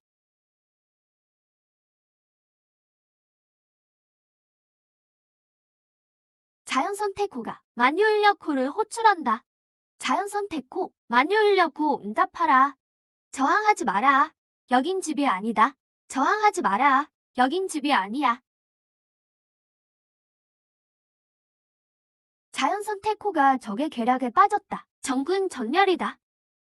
자연선택호가 만유인력호를 호출한다. 자연선택호, 만유인력호 응답하라. 저항하지 마라. 여긴 집이 아니다. 저항하지 마라. 여긴 집이 아니야. 자연선택호가 적의 계략에 빠졌다. 정군 전멸이다.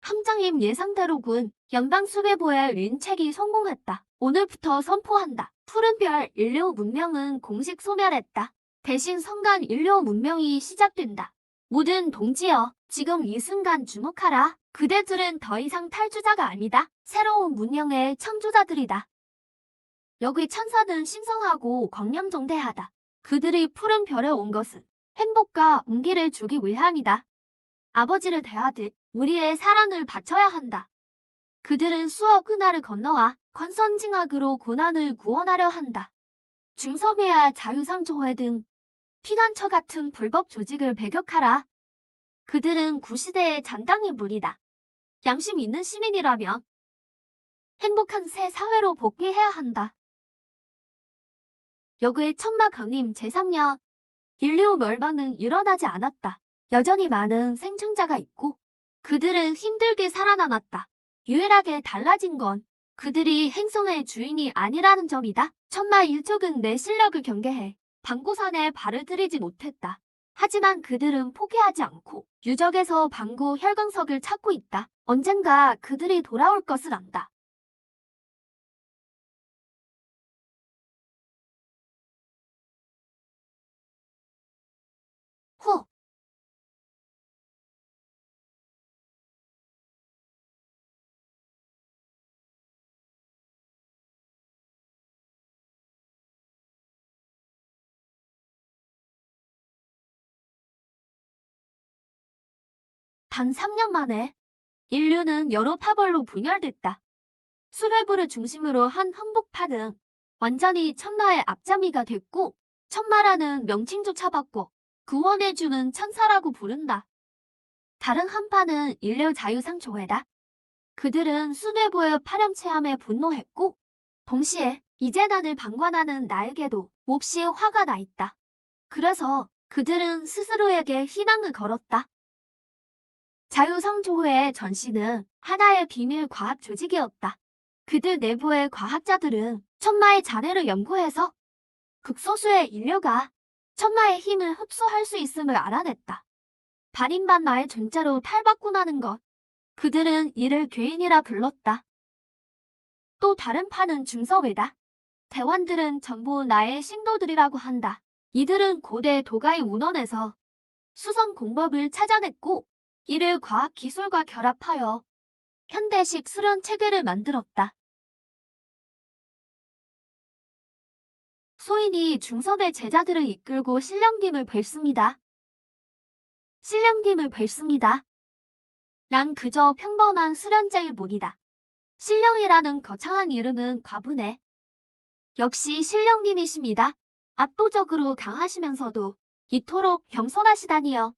함장님 예상대로군. 연방수배부의 린책이 성공했다. 오늘부터 선포한다. 푸른별 인류 문명은 공식 소멸했다. 대신 성간 인류 문명이 시작된다. 모든 동지여, 지금 이 순간 주목하라. 그대들은 더 이상 탈주자가 아니다. 새로운 문명의 창조자들이다. 여기 천사는 신성하고 광명정대하다. 그들이 푸른 별에 온 것은 행복과 운기를 주기 위함이다. 아버지를 대하듯 우리의 사랑을 바쳐야 한다. 그들은 수억 은하를 건너와 권선징악으로 고난을 구원하려 한다. 중섭이야 자유상조회 등 피난처 같은 불법 조직을 배격하라. 그들은 구시대의 잔당인물이다. 양심 있는 시민이라면 행복한 새 사회로 복귀해야 한다. 여그의 천마 강림 제3년 인류 멸망은 일어나지 않았다. 여전히 많은 생존자가 있고 그들은 힘들게 살아남았다. 유일하게 달라진 건 그들이 행성의 주인이 아니라는 점이다. 천마 일족은 내 실력을 경계해 방고산에 발을 들이지 못했다. 하지만 그들은 포기하지 않고 유적에서 방고 혈강석을 찾고 있다. 언젠가 그들이 돌아올 것을 안다. 후! 단 3년 만에 인류는 여러 파벌로 분열됐다. 수뇌부를 중심으로 한 한복파는 완전히 천마의 앞잡이가 됐고 천마라는 명칭조차 받고 구원해주는 천사라고 부른다. 다른 한파는 인류 자유상조회다. 그들은 수뇌부의 파렴치함에 분노했고 동시에 이재단을 방관하는 나에게도 몹시 화가 나 있다. 그래서 그들은 스스로에게 희망을 걸었다. 자유상조회의 전신은 하나의 비밀 과학 조직이었다. 그들 내부의 과학자들은 천마의 잔해를 연구해서 극소수의 인류가 천마의 힘을 흡수할 수 있음을 알아냈다. 반인반마의 존재로 탈바꿈하는 것. 그들은 이를 괴인이라 불렀다. 또 다른 파는 중서회다. 대원들은 전부 나의 신도들이라고 한다. 이들은 고대 도가의 운원에서 수성 공법을 찾아냈고 이를 과학 기술과 결합하여 현대식 수련 체계를 만들었다. 소인이 중섭의 제자들을 이끌고 신령님을 뵙습니다. 신령님을 뵙습니다. 난 그저 평범한 수련자일 뿐이다. 신령이라는 거창한 이름은 과분해. 역시 신령님이십니다. 압도적으로 강하시면서도 이토록 겸손하시다니요.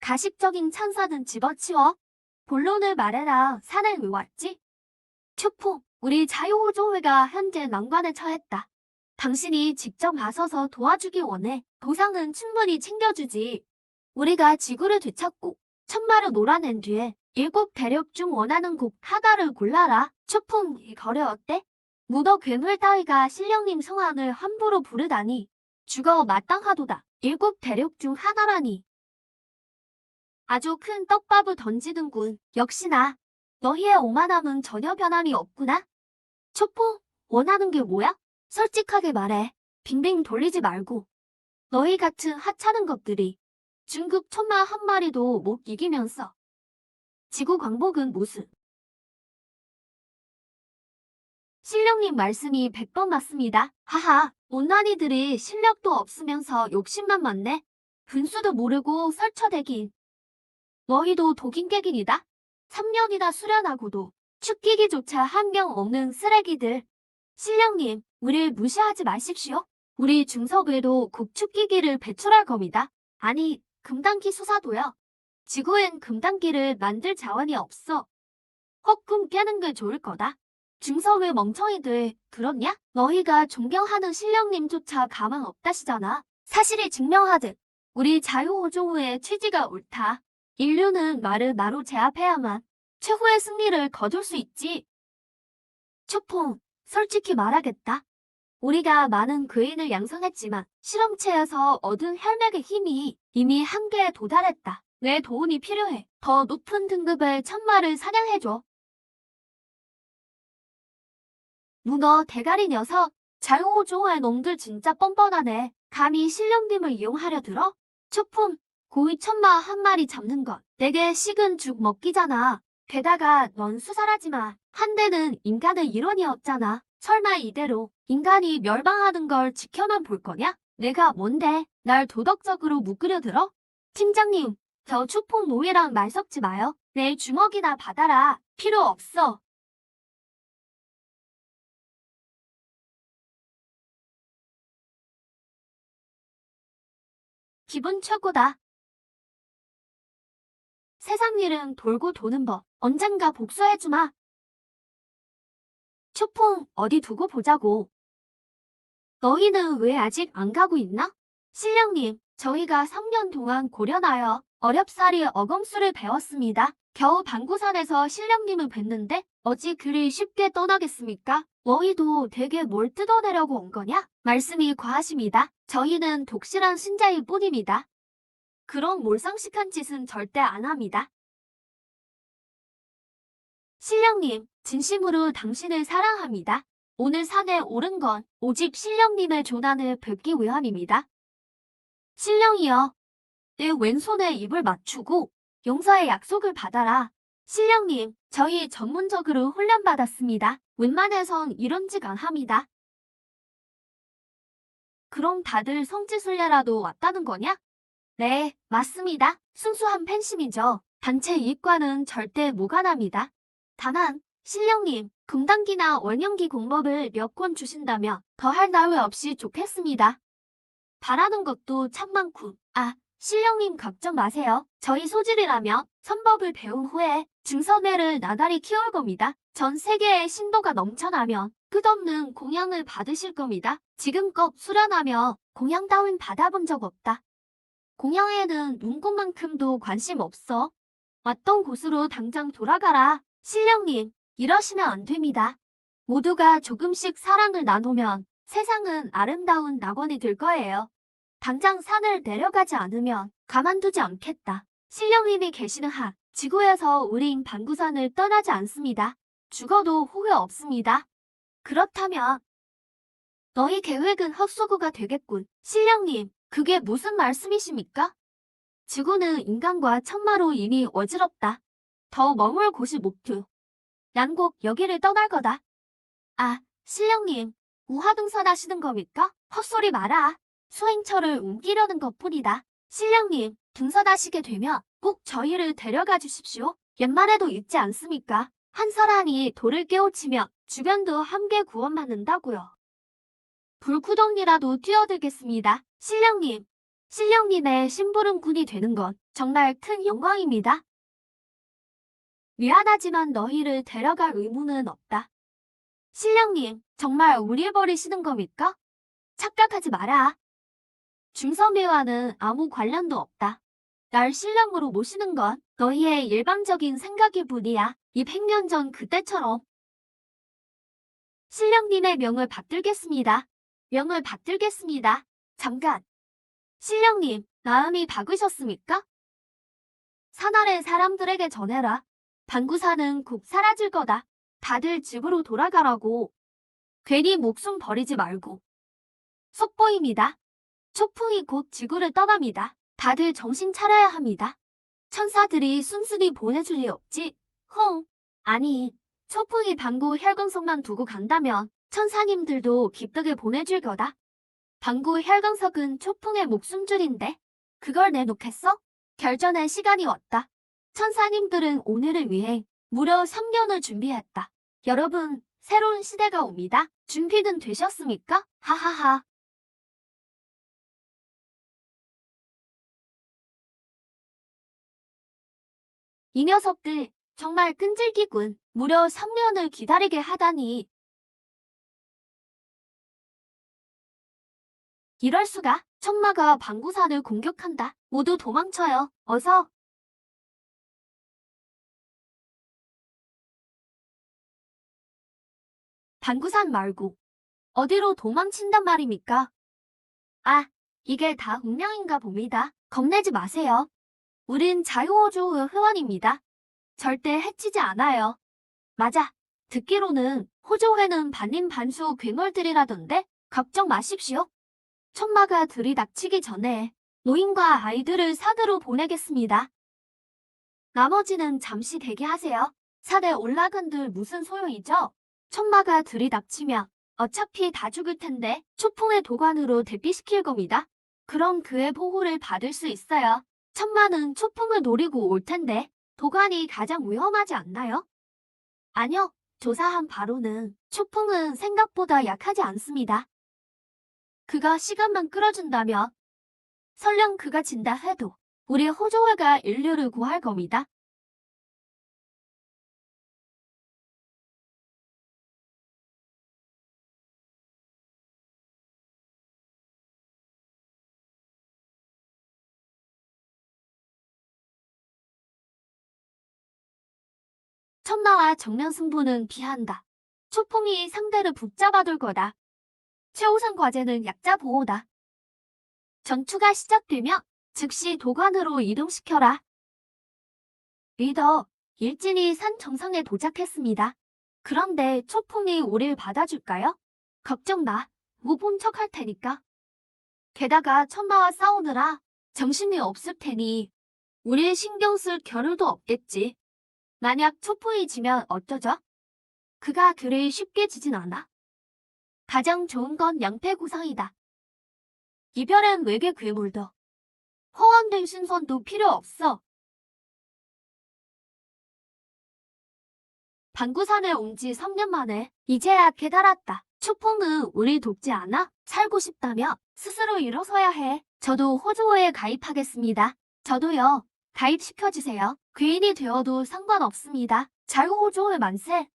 가식적인 찬사는 집어치워. 본론을 말해라. 산에 왜 왔지? 추포, 우리 자유호조회가 현재 난관에 처했다. 당신이 직접 나서서 도와주기 원해. 보상은 충분히 챙겨주지. 우리가 지구를 되찾고 천마를 놀아낸 뒤에 7 대륙 중 원하는 곡 하나를 골라라. 추풍, 이 거래 어때? 무더 괴물 따위가 신령님 성함을 함부로 부르다니. 죽어 마땅하도다. 7 대륙 중 하나라니. 아주 큰 떡밥을 던지는군. 역시나 너희의 오만함은 전혀 변함이 없구나. 초포, 원하는 게 뭐야? 솔직하게 말해. 빙빙 돌리지 말고. 너희 같은 하찮은 것들이 중국 천마 한 마리도 못 이기면서 지구 광복은 무슨. 신령님 말씀이 100번 맞습니다. 하하, 못난이들이 실력도 없으면서 욕심만 많네. 분수도 모르고 설쳐대긴. 너희도 독인객이니다. 3년이나 수련하고도 축기기조차 한 명 없는 쓰레기들. 신령님, 우릴 무시하지 마십시오. 우리 중석에도 곧 축기기를 배출할 겁니다. 아니, 금단기 수사도요. 지구엔 금단기를 만들 자원이 없어. 헛꿈 깨는 게 좋을 거다. 중석의 멍청이들, 그렇냐? 너희가 존경하는 신령님조차 가망 없다시잖아. 사실이 증명하듯 우리 자유호종의 취지가 옳다. 인류는 말을 나로 제압해야만 최후의 승리를 거둘 수 있지. 초퐁, 솔직히 말하겠다. 우리가 많은 괴인을 양성했지만 실험체에서 얻은 혈맥의 힘이 이미 한계에 도달했다. 내 도움이 필요해. 더 높은 등급의 천마를 사냥해줘. 문어 대가리 녀석, 자유호종의 놈들 진짜 뻔뻔하네. 감히 신령님을 이용하려 들어? 초품, 고위 천마 한 마리 잡는 것 내게 식은 죽 먹기잖아. 게다가 넌 수사라지마. 한때는 인간의 일원이었잖아. 설마 이대로 인간이 멸망하는 걸 지켜만 볼 거냐? 내가 뭔데 날 도덕적으로 묶으려 들어? 팀장님, 저 추풍 노예랑 말 섞지 마요. 내 주먹이나 받아라. 필요 없어. 기분 최고다. 세상 일은 돌고 도는 법. 언젠가 복수해주마. 추풍, 어디 두고 보자고. 너희는 왜 아직 안 가고 있나? 신령님, 저희가 3년 동안 고려나여 어렵사리 어검수를 배웠습니다. 겨우 방구산에서 신령님을 뵀는데 어찌 그리 쉽게 떠나겠습니까? 너희도 되게 뭘 뜯어내려고 온 거냐? 말씀이 과하십니다. 저희는 독실한 신자일 뿐입니다. 그런 몰상식한 짓은 절대 안 합니다. 신령님, 진심으로 당신을 사랑합니다. 오늘 산에 오른 건 오직 신령님의 조난을 뵙기 위함입니다. 신령이여, 내 왼손에 입을 맞추고 용서의 약속을 받아라. 신령님, 저희 전문적으로 훈련받았습니다. 웬만해선 이런 짓 안 합니다. 그럼 다들 성지순례라도 왔다는 거냐? 네, 맞습니다. 순수한 팬심이죠. 단체 이익과는 절대 무관합니다. 다만 신령님, 금단기나 원형기 공법을 몇 권 주신다면 더할 나위 없이 좋겠습니다. 바라는 것도 참 많군. 아, 신령님 걱정 마세요. 저희 소질이라면 선법을 배운 후에 증서매를 나날이 키울 겁니다. 전 세계에 신도가 넘쳐나면 끝없는 공양을 받으실 겁니다. 지금껏 수련하며 공양 따윈 받아본 적 없다. 공양에는 눈꽃만큼도 관심 없어. 왔던 곳으로 당장 돌아가라. 신령님, 이러시면 안 됩니다. 모두가 조금씩 사랑을 나누면 세상은 아름다운 낙원이 될 거예요. 당장 산을 내려가지 않으면 가만두지 않겠다. 신령님이 계시는 한 지구에서 우린 방구산을 떠나지 않습니다. 죽어도 후회 없습니다. 그렇다면 너희 계획은 헛수고가 되겠군. 신령님, 그게 무슨 말씀이십니까? 지구는 인간과 천마로 이미 어지럽다. 더 머물 곳이 목표. 양곡 여기를 떠날 거다. 아, 신령님, 우화등산하시는 겁니까? 헛소리 마라. 수행처를 옮기려는 것뿐이다. 신령님, 등산하시게 되면 꼭 저희를 데려가 주십시오. 옛말에도 있지 않습니까? 한 사람이 돌을 깨우치면 주변도 함께 구원받는다고요. 불구덩이라도 뛰어들겠습니다. 신령님, 신령님의 심부름꾼이 되는 건 정말 큰 영광입니다. 미안하지만 너희를 데려갈 의무는 없다. 신령님, 정말 우릴 버리시는 겁니까? 착각하지 마라. 중서매와는 아무 관련도 없다. 날 신령으로 모시는 건 너희의 일방적인 생각일 뿐이야. 200년 전 그때처럼. 신령님의 명을 받들겠습니다. 명을 받들겠습니다. 잠깐. 신령님, 마음이 바꾸셨습니까? 산 아래 사람들에게 전해라. 방구산은 곧 사라질 거다. 다들 집으로 돌아가라고. 괜히 목숨 버리지 말고. 속보입니다. 초풍이 곧 지구를 떠납니다. 다들 정신 차려야 합니다. 천사들이 순순히 보내줄 리 없지. 아니, 초풍이 방구 혈광석만 두고 간다면 천사님들도 기쁘게 보내줄 거다. 방구 혈광석은 초풍의 목숨줄인데 그걸 내놓겠어? 결전의 시간이 왔다. 천사님들은 오늘을 위해 무려 3년을 준비했다. 여러분, 새로운 시대가 옵니다. 준비는 되셨습니까? 하하하. 이 녀석들 정말 끈질기군. 무려 3년을 기다리게 하다니. 이럴 수가. 천마가 방구산을 공격한다. 모두 도망쳐요. 어서. 방구산 말고 어디로 도망친단 말입니까? 아, 이게 다 운명인가 봅니다. 겁내지 마세요. 우린 자유호주의 회원입니다. 절대 해치지 않아요. 맞아. 듣기로는 호주회는 반인 반수 괴물들이라던데 걱정 마십시오. 천마가 들이닥치기 전에 노인과 아이들을 산으로 보내겠습니다. 나머지는 잠시 대기하세요. 산에 올라간들 무슨 소용이죠? 천마가 들이닥치면 어차피 다 죽을 텐데 초풍의 도관으로 대피시킬 겁니다. 그럼 그의 보호를 받을 수 있어요. 천마는 초풍을 노리고 올 텐데 도관이 가장 위험하지 않나요? 아니요. 조사한 바로는 초풍은 생각보다 약하지 않습니다. 그가 시간만 끌어준다면 설령 그가 진다 해도 우리 호조회가 인류를 구할 겁니다. 천마와 정면 승부는 비한다. 초풍이 상대를 붙잡아둘 거다. 최우선 과제는 약자 보호다. 전투가 시작되면 즉시 도관으로 이동시켜라. 리더, 일진이 산 정상에 도착했습니다. 그런데 초풍이 우릴 받아줄까요? 걱정 마. 못 본 척 할 테니까. 게다가 천마와 싸우느라 정신이 없을 테니 우릴 신경 쓸 겨를도 없겠지. 만약 초풍이 지면 어쩌죠? 그가 그리 쉽게 지진 않아. 가장 좋은 건 양패구상이다. 이별엔 외계 괴물도 허황된 신선도 필요 없어. 방구산에 온 지 3년 만에 이제야 깨달았다. 초퐁은 우리 돕지 않아? 살고 싶다며 스스로 일어서야 해. 저도 호주호에 가입하겠습니다. 저도요. 가입시켜주세요. 괴인이 되어도 상관없습니다. 자유호주호의 만세.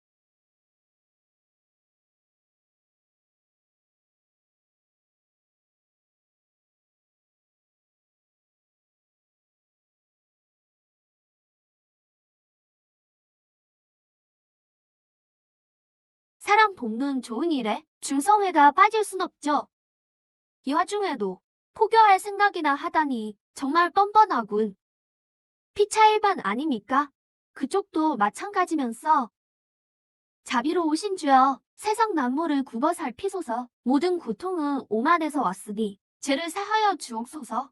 사람 돕는 좋은 일에 중성회가 빠질 순 없죠. 이 와중에도 포교할 생각이나 하다니 정말 뻔뻔하군. 피차 일반 아닙니까? 그쪽도 마찬가지면서. 자비로우신 주여, 세상 만물을 굽어 살피소서. 모든 고통은 오만에서 왔으니 죄를 사하여 주옵소서.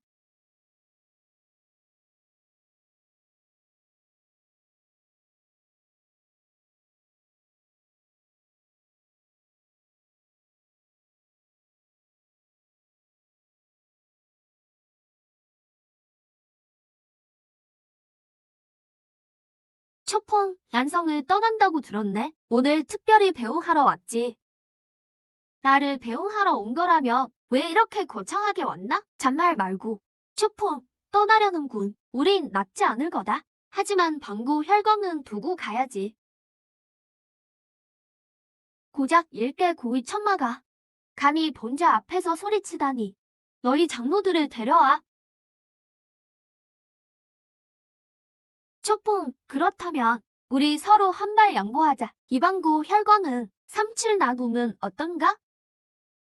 초퐁, 난성을 떠난다고 들었네. 오늘 특별히 배웅하러 왔지. 나를 배웅하러 온 거라며 왜 이렇게 거창하게 왔나? 잔말 말고. 초퐁, 떠나려는군. 우린 낫지 않을 거다. 하지만 방구 혈광은 두고 가야지. 고작 일개 고의 천마가 감히 본자 앞에서 소리치다니. 너희 장로들을 데려와. 초퐁, 그렇다면 우리 서로 한 발 양보하자. 이방구 혈광은 37 나누면 어떤가?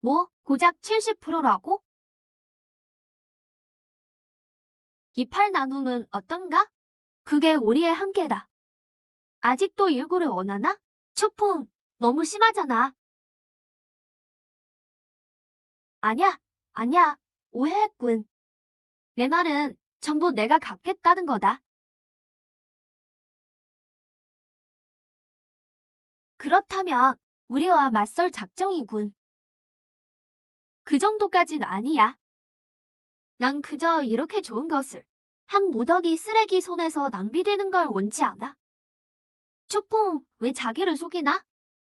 뭐, 고작 70%라고? 28 나누면 어떤가? 그게 우리의 한계다. 아직도 일구를 원하나? 초퐁, 너무 심하잖아. 아냐, 아냐, 오해했군. 내 말은 전부 내가 갚겠다는 거다. 그렇다면 우리와 맞설 작정이군. 그 정도까진 아니야. 난 그저 이렇게 좋은 것을 한 무더기 쓰레기 손에서 낭비되는 걸 원치 않아. 초퐁, 왜 자기를 속이나?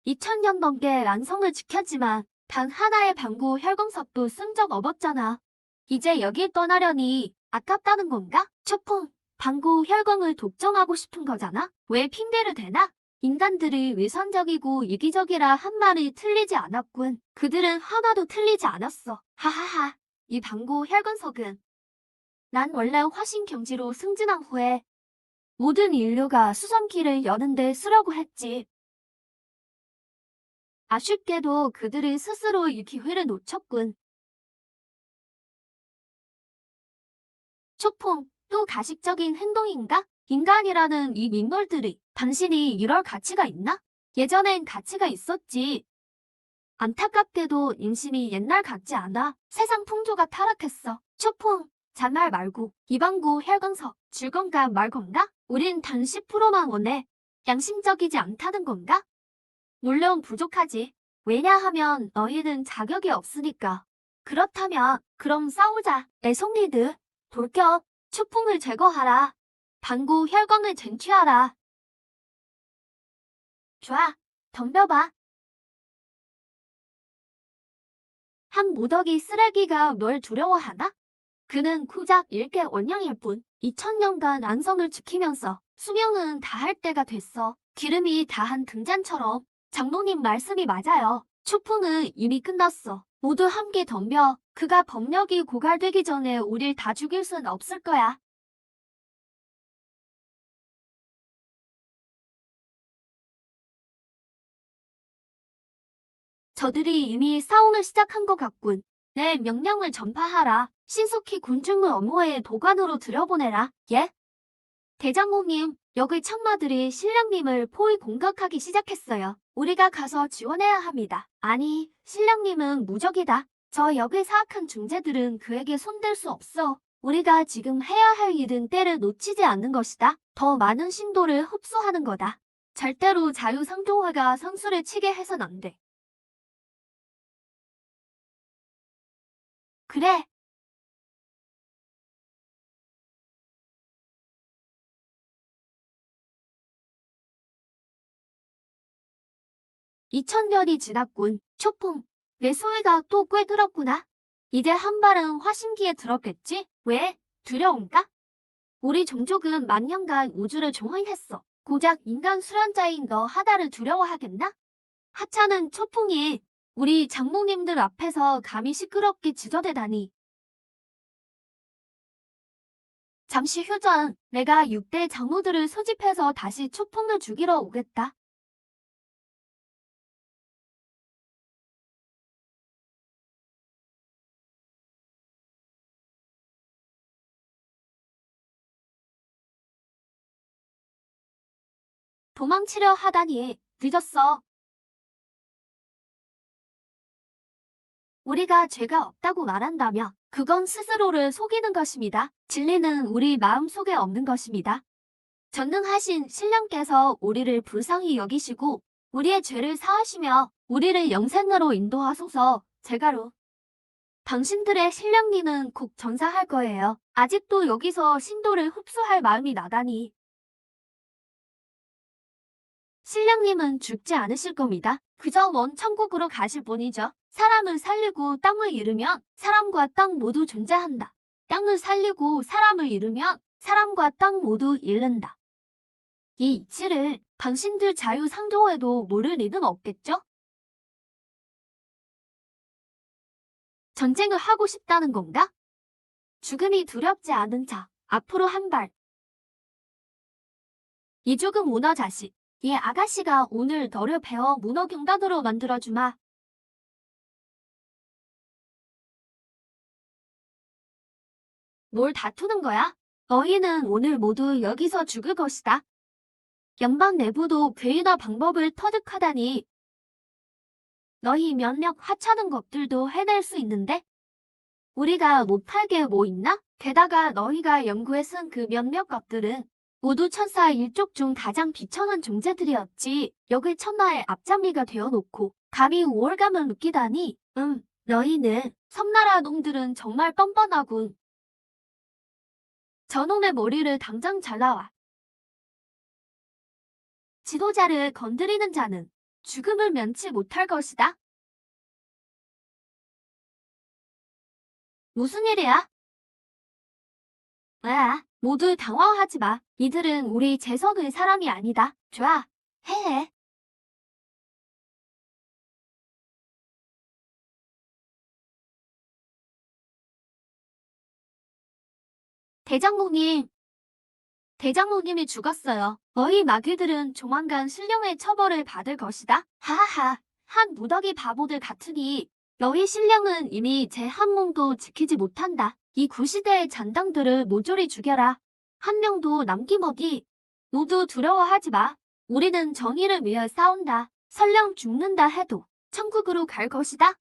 2000년 넘게 란성을 지켰지만 단 하나의 방구 혈광석도 쓴 적 없었잖아. 이제 여길 떠나려니 아깝다는 건가? 초퐁, 방구 혈광을 독점하고 싶은 거잖아? 왜 핑계를 대나? 인간들이 위선적이고 이기적이라 한 말이 틀리지 않았군. 그들은 하나도 틀리지 않았어. 하하하. 이 방구 혈광석은 난 원래 화신 경지로 승진한 후에 모든 인류가 수성키를 여는 데 쓰려고 했지. 아쉽게도 그들이 스스로 이 기회를 놓쳤군. 초퐁, 또 가식적인 행동인가? 인간이라는 이 민물들이 당신이 이럴 가치가 있나? 예전엔 가치가 있었지. 안타깝게도 인심이 옛날 같지 않아. 세상 풍조가 타락했어. 초퐁, 잔말 말고 이방구 혈광석 줄 건가 말 건가? 우린 단 10%만 원해. 양심적이지 않다는 건가? 물론 부족하지. 왜냐하면 너희는 자격이 없으니까. 그렇다면 그럼 싸우자. 애송이들, 돌격, 추풍을 제거하라. 방구 혈광을 쟁취하라. 좋아, 덤벼봐. 한 무더기 쓰레기가 널 두려워하나? 그는 고작 일개 원령일 뿐. 2000년간 안성을 지키면서 수명은 다할 때가 됐어. 기름이 다한 등잔처럼. 장로님 말씀이 맞아요. 추풍은 이미 끝났어. 모두 함께 덤벼. 그가 법력이 고갈되기 전에 우릴 다 죽일 순 없을 거야. 저들이 이미 싸움을 시작한 것 같군. 내 명령을 전파하라. 신속히 군중을 엄호해 도관으로 들여보내라. 예? 대장모님, 여기 천마들이 신령님을 포위 공격하기 시작했어요. 우리가 가서 지원해야 합니다. 아니, 신령님은 무적이다. 저 역의 사악한 중재들은 그에게 손댈 수 없어. 우리가 지금 해야 할 일은 때를 놓치지 않는 것이다. 더 많은 신도를 흡수하는 거다. 절대로 자유상종화가 선수를 치게 해선 안 돼. 그래. 2000년이 지났군. 초풍, 내 소리가 또 꽤 들었구나. 이제 한 발은 화신기에 들었겠지? 왜? 두려운가? 우리 종족은 만년간 우주를 종횡했어. 고작 인간 수련자인 너 하나를 두려워하겠나? 하찮은 초풍이 우리 장모님들 앞에서 감히 시끄럽게 지저대다니. 잠시 휴전, 내가 6대 장로들을 소집해서 다시 초풍을 죽이러 오겠다. 도망치려 하다니 늦었어. 우리가 죄가 없다고 말한다며 그건 스스로를 속이는 것입니다. 진리는 우리 마음속에 없는 것입니다. 전능하신 신령께서 우리를 불쌍히 여기시고 우리의 죄를 사하시며 우리를 영생으로 인도하소서. 제가로 당신들의 신령님은 곧 전사할 거예요. 아직도 여기서 신도를 흡수할 마음이 나다니. 신령님은 죽지 않으실 겁니다. 그저 먼 천국으로 가실 뿐이죠. 사람을 살리고 땅을 잃으면 사람과 땅 모두 존재한다. 땅을 살리고 사람을 잃으면 사람과 땅 모두 잃는다. 이 이치를 당신들 자유상종에도 모를 리는 없겠죠? 전쟁을 하고 싶다는 건가? 죽음이 두렵지 않은 자, 앞으로 한 발. 이 죽은 문어 자식, 이 아가씨가 오늘 너를 베어 문어경단으로 만들어주마. 뭘 다투는 거야? 너희는 오늘 모두 여기서 죽을 것이다. 연방 내부도 괴이나 방법을 터득하다니. 너희 면역 하찮은 것들도 해낼 수 있는데? 우리가 못할 게 뭐 있나? 게다가 너희가 연구에 쓴 그 몇몇 것들은 모두 천사 일족 중 가장 비천한 존재들이었지. 여기 천하의 앞잡이가 되어놓고 감히 우월감을 느끼다니. 너희는 섬나라 놈들은 정말 뻔뻔하군. 저놈의 머리를 당장 잘라와. 지도자를 건드리는 자는 죽음을 면치 못할 것이다. 무슨 일이야? 모두 당황하지 마. 이들은 우리 재선의 사람이 아니다. 좋아. 해해. 대장모님, 대장모님이 죽었어요. 너희 마귀들은 조만간 신령의 처벌을 받을 것이다. 하하하, 한 무더기 바보들 같으니 너희 신령은 이미 제 한 몸도 지키지 못한다. 이 구시대의 잔당들을 모조리 죽여라. 한 명도 남김없이. 모두 두려워하지 마. 우리는 정의를 위해 싸운다. 설령 죽는다 해도 천국으로 갈 것이다.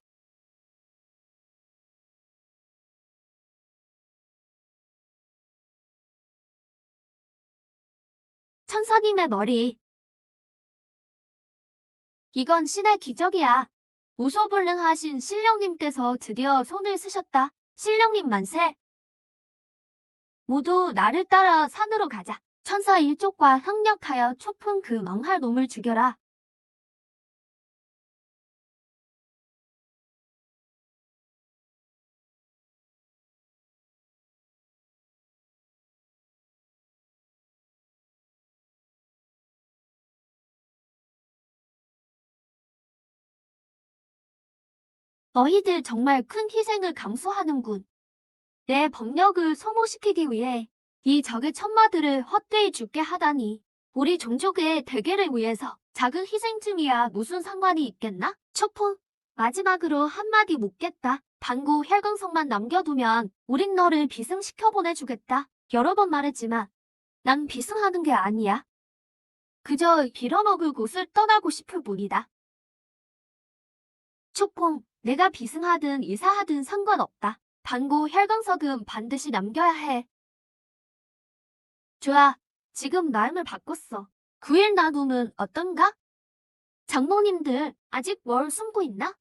천사님의 머리. 이건 신의 기적이야. 무소불능하신 신령님께서 드디어 손을 쓰셨다. 신령님 만세. 모두 나를 따라 산으로 가자. 천사 일족과 협력하여 초풍 그 망할 놈을 죽여라. 너희들 정말 큰 희생을 감수하는군. 내 법력을 소모시키기 위해 이 적의 천마들을 헛되이 죽게 하다니. 우리 종족의 대계를 위해서 작은 희생쯤이야 무슨 상관이 있겠나? 초풍, 마지막으로 한마디 묻겠다. 방구 혈강성만 남겨두면 우린 너를 비승시켜 보내주겠다. 여러 번 말했지만 난 비승하는 게 아니야. 그저 빌어먹을 곳을 떠나고 싶을 뿐이다. 초풍, 내가 비승하든 이사하든 상관없다. 방구 혈강석은 반드시 남겨야 해. 좋아, 지금 마음을 바꿨어. 9일 나눔은 어떤가? 장모님들 아직 뭘 숨고 있나?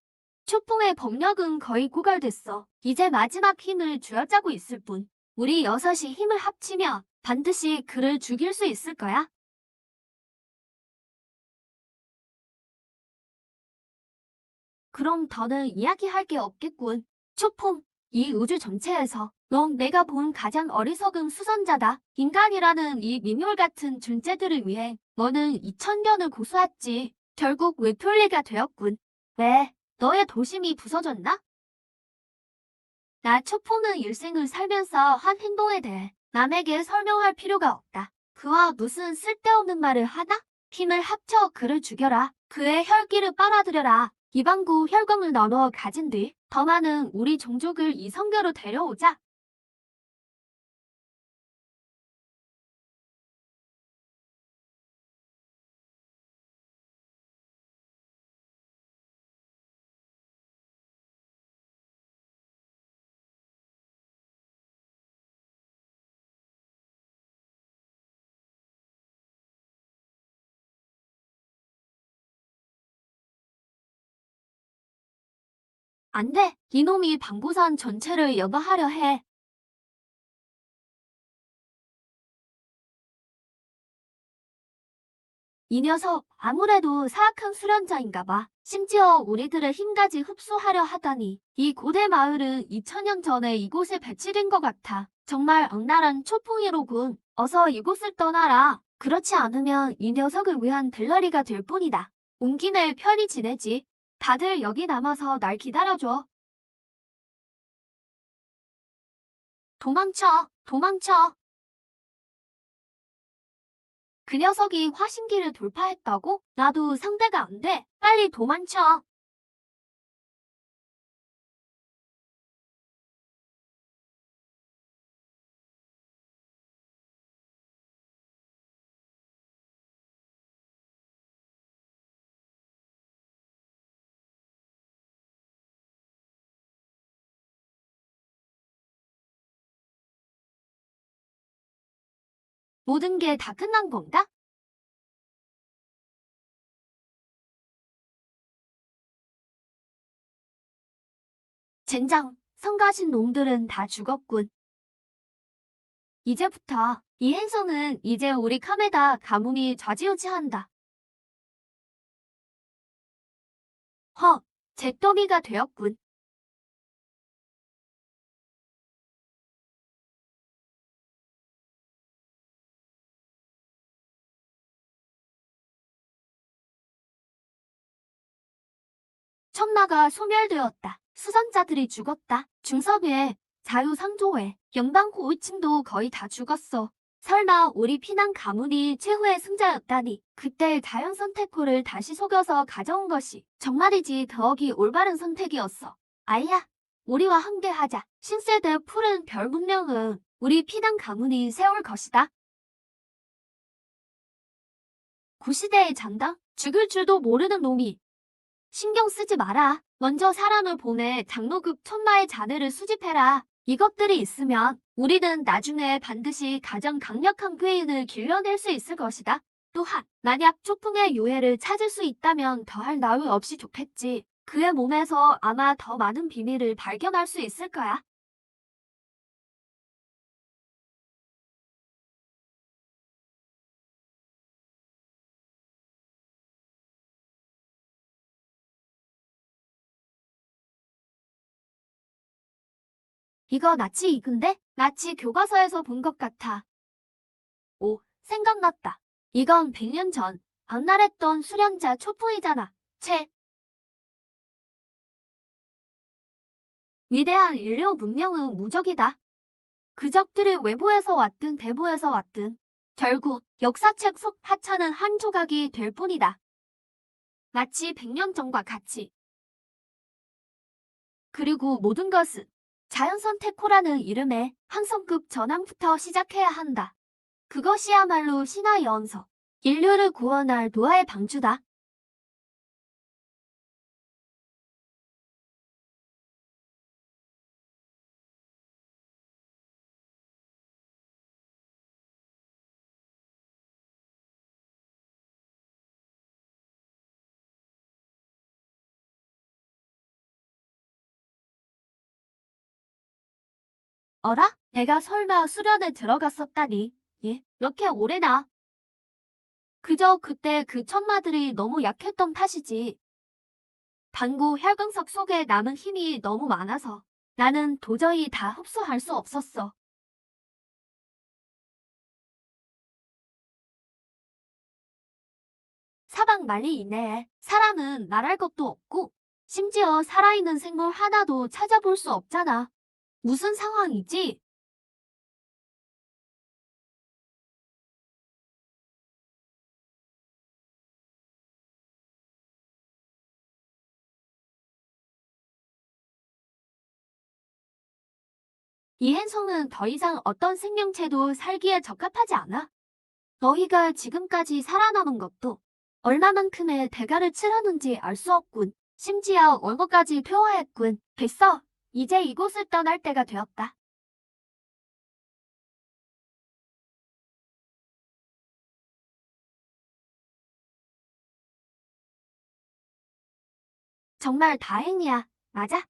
초풍의 법력은 거의 고갈됐어. 이제 마지막 힘을 쥐어짜고 있을 뿐. 우리 여섯이 힘을 합치면 반드시 그를 죽일 수 있을 거야. 그럼 더는 이야기할 게 없겠군. 초폼, 이 우주 전체에서 넌 내가 본 가장 어리석은 수선자다. 인간이라는 이 미묘 같은 존재들을 위해 너는 2000년을 고수했지. 결국 외톨리가 되었군. 왜? 너의 도심이 부서졌나? 나 초폼은 일생을 살면서 한 행동에 대해 남에게 설명할 필요가 없다. 그와 무슨 쓸데없는 말을 하나? 힘을 합쳐 그를 죽여라. 그의 혈기를 빨아들여라. 이방구 혈광을 나눠 가진 뒤 더 많은 우리 종족을 이 성교로 데려오자. 안 돼. 이놈이 방구선 전체를 연어하려 해. 이 녀석 아무래도 사악한 수련자인가 봐. 심지어 우리들의 힘까지 흡수하려 하다니. 이 고대 마을은 2000년 전에 이곳에 배치된 것 같아. 정말 악랄한 초풍이로군. 어서 이곳을 떠나라. 그렇지 않으면 이 녀석을 위한 들러리가 될 뿐이다. 온 김에 편히 지내지. 다들 여기 남아서 날 기다려줘. 도망쳐, 도망쳐. 그 녀석이 화신기를 돌파했다고? 나도 상대가 안 돼. 빨리 도망쳐. 모든 게 다 끝난 건가? 젠장, 성가신 놈들은 다 죽었군. 이제부터 이 행성은 이제 우리 카메다 가뭄이 좌지우지한다. 허, 잿더미가 되었군. 천마가 소멸되었다. 수선자들이 죽었다. 중섭에, 자유상조회, 영방고위층도 거의 다 죽었어. 설마 우리 피난 가문이 최후의 승자였다니. 그때 자연선택코를 다시 속여서 가져온 것이 정말이지 더욱이 올바른 선택이었어. 아이야, 우리와 함께하자. 신세대 푸른 별 문명은 우리 피난 가문이 세울 것이다. 구시대의 장당? 죽을 줄도 모르는 놈이. 신경 쓰지 마라. 먼저 사람을 보내 장로급 천마의 자네를 수집해라. 이것들이 있으면 우리는 나중에 반드시 가장 강력한 괴인을 길러낼 수 있을 것이다. 또한 만약 초풍의 유해를 찾을 수 있다면 더할 나위 없이 좋겠지. 그의 몸에서 아마 더 많은 비밀을 발견할 수 있을 거야. 이거 나치 이근데? 나치 교과서에서 본 것 같아. 오, 생각났다. 이건 100년 전 악랄했던 수련자 초풍이잖아. 채. 위대한 인류 문명은 무적이다. 그적들이 외부에서 왔든 대부에서 왔든 결국 역사책 속 하찮은 한 조각이 될 뿐이다. 마치 100년 전과 같이. 그리고 모든 것은 자연선택호라는 이름의 항성급 전황부터 시작해야 한다. 그것이야말로 신화의 언서, 인류를 구원할 노아의 방주다. 어라? 내가 설마 수련에 들어갔었다니. 예, 이렇게 오래나. 그저 그때 그 천마들이 너무 약했던 탓이지. 방구 혈근석 속에 남은 힘이 너무 많아서 나는 도저히 다 흡수할 수 없었어. 사방 난리 이내에 사람은 말할 것도 없고 심지어 살아있는 생물 하나도 찾아볼 수 없잖아. 무슨 상황이지? 이 행성은 더 이상 어떤 생명체도 살기에 적합하지 않아. 너희가 지금까지 살아남은 것도 얼마만큼의 대가를 치렀는지 알 수 없군. 심지어 얼거까지 퇴화했군. 됐어. 이제 이곳을 떠날 때가 되었다. 정말 다행이야. 맞아.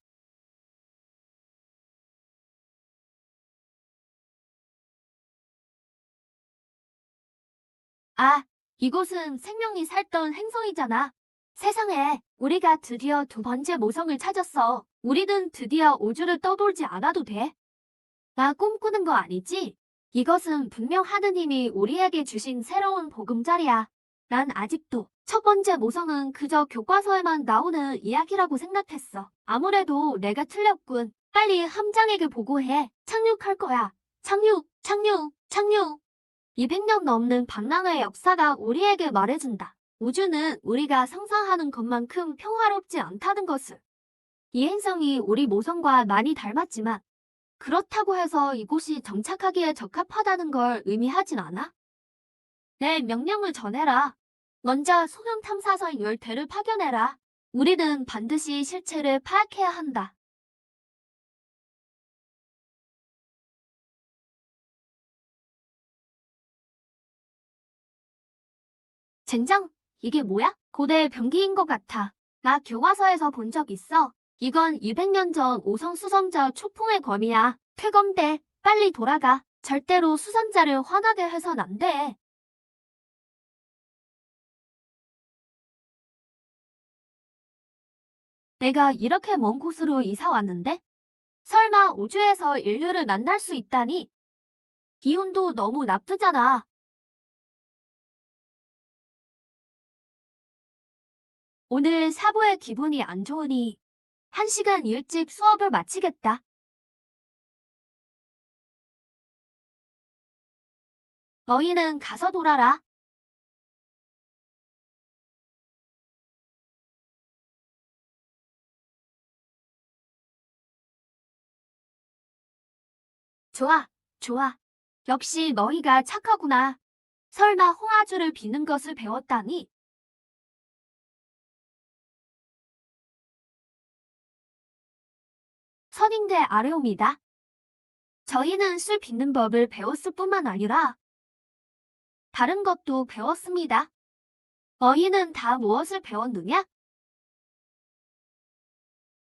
아, 이곳은 생명이 살던 행성이잖아. 세상에, 우리가 드디어 두 번째 모성을 찾았어. 우리는 드디어 우주를 떠돌지 않아도 돼. 나 꿈꾸는 거 아니지? 이것은 분명 하느님이 우리에게 주신 새로운 보금자리야. 난 아직도 첫 번째 모성은 그저 교과서에만 나오는 이야기라고 생각했어. 아무래도 내가 틀렸군. 빨리 함장에게 보고해. 착륙할 거야. 착륙, 착륙, 착륙. 200년 넘는 방랑의 역사가 우리에게 말해준다. 우주는 우리가 상상하는 것만큼 평화롭지 않다는 것을. 이 행성이 우리 모성과 많이 닮았지만 그렇다고 해서 이곳이 정착하기에 적합하다는 걸 의미하진 않아. 내 명령을 전해라. 먼저 소형 탐사선 10대를 파견해라. 우리는 반드시 실체를 파악해야 한다. 젠장, 이게 뭐야? 고대 병기인 것 같아. 나 교과서에서 본 적 있어. 이건 200년 전 오성 수선자 초풍의 검이야. 퇴검대, 빨리 돌아가. 절대로 수선자를 화나게 해선 안 돼. 내가 이렇게 먼 곳으로 이사 왔는데? 설마 우주에서 인류를 만날 수 있다니? 기운도 너무 나쁘잖아. 오늘 사부의 기분이 안 좋으니 1시간 일찍 수업을 마치겠다. 너희는 가서 놀아라. 좋아, 좋아. 역시 너희가 착하구나. 설마 홍아주를 비는 것을 배웠다니? 선임대 아뢰옵니다. 저희는 술 빚는 법을 배웠을 뿐만 아니라 다른 것도 배웠습니다. 너희는 다 무엇을 배웠느냐?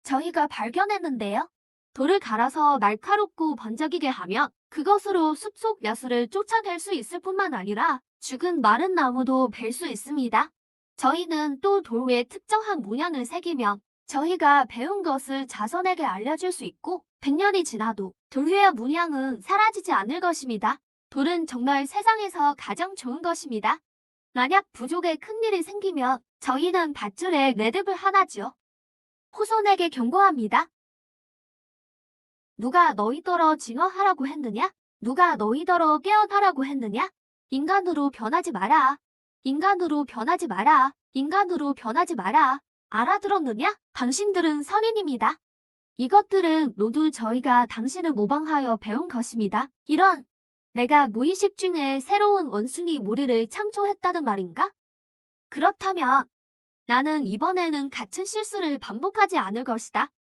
저희가 발견했는데요. 돌을 갈아서 날카롭고 번쩍이게 하면 그것으로 숲속 야수를 쫓아낼 수 있을 뿐만 아니라 죽은 마른 나무도 벨 수 있습니다. 저희는 또 돌 위에 특정한 문양을 새기면 저희가 배운 것을 자손에게 알려줄 수 있고 100년이 지나도 돌 위의 문양은 사라지지 않을 것입니다. 돌은 정말 세상에서 가장 좋은 것입니다. 만약 부족에 큰일이 생기면 저희는 밧줄에 매듭을 하나지요. 후손에게 경고합니다. 누가 너희더러 진화하라고 했느냐? 누가 너희더러 깨어나라고 했느냐? 인간으로 변하지 마라. 인간으로 변하지 마라. 인간으로 변하지 마라. 알아들었느냐? 당신들은 선인입니다. 이것들은 모두 저희가 당신을 모방하여 배운 것입니다. 이런, 내가 무의식 중에 새로운 원숭이 무리를 창조했다는 말인가? 그렇다면 나는 이번에는 같은 실수를 반복하지 않을 것이다.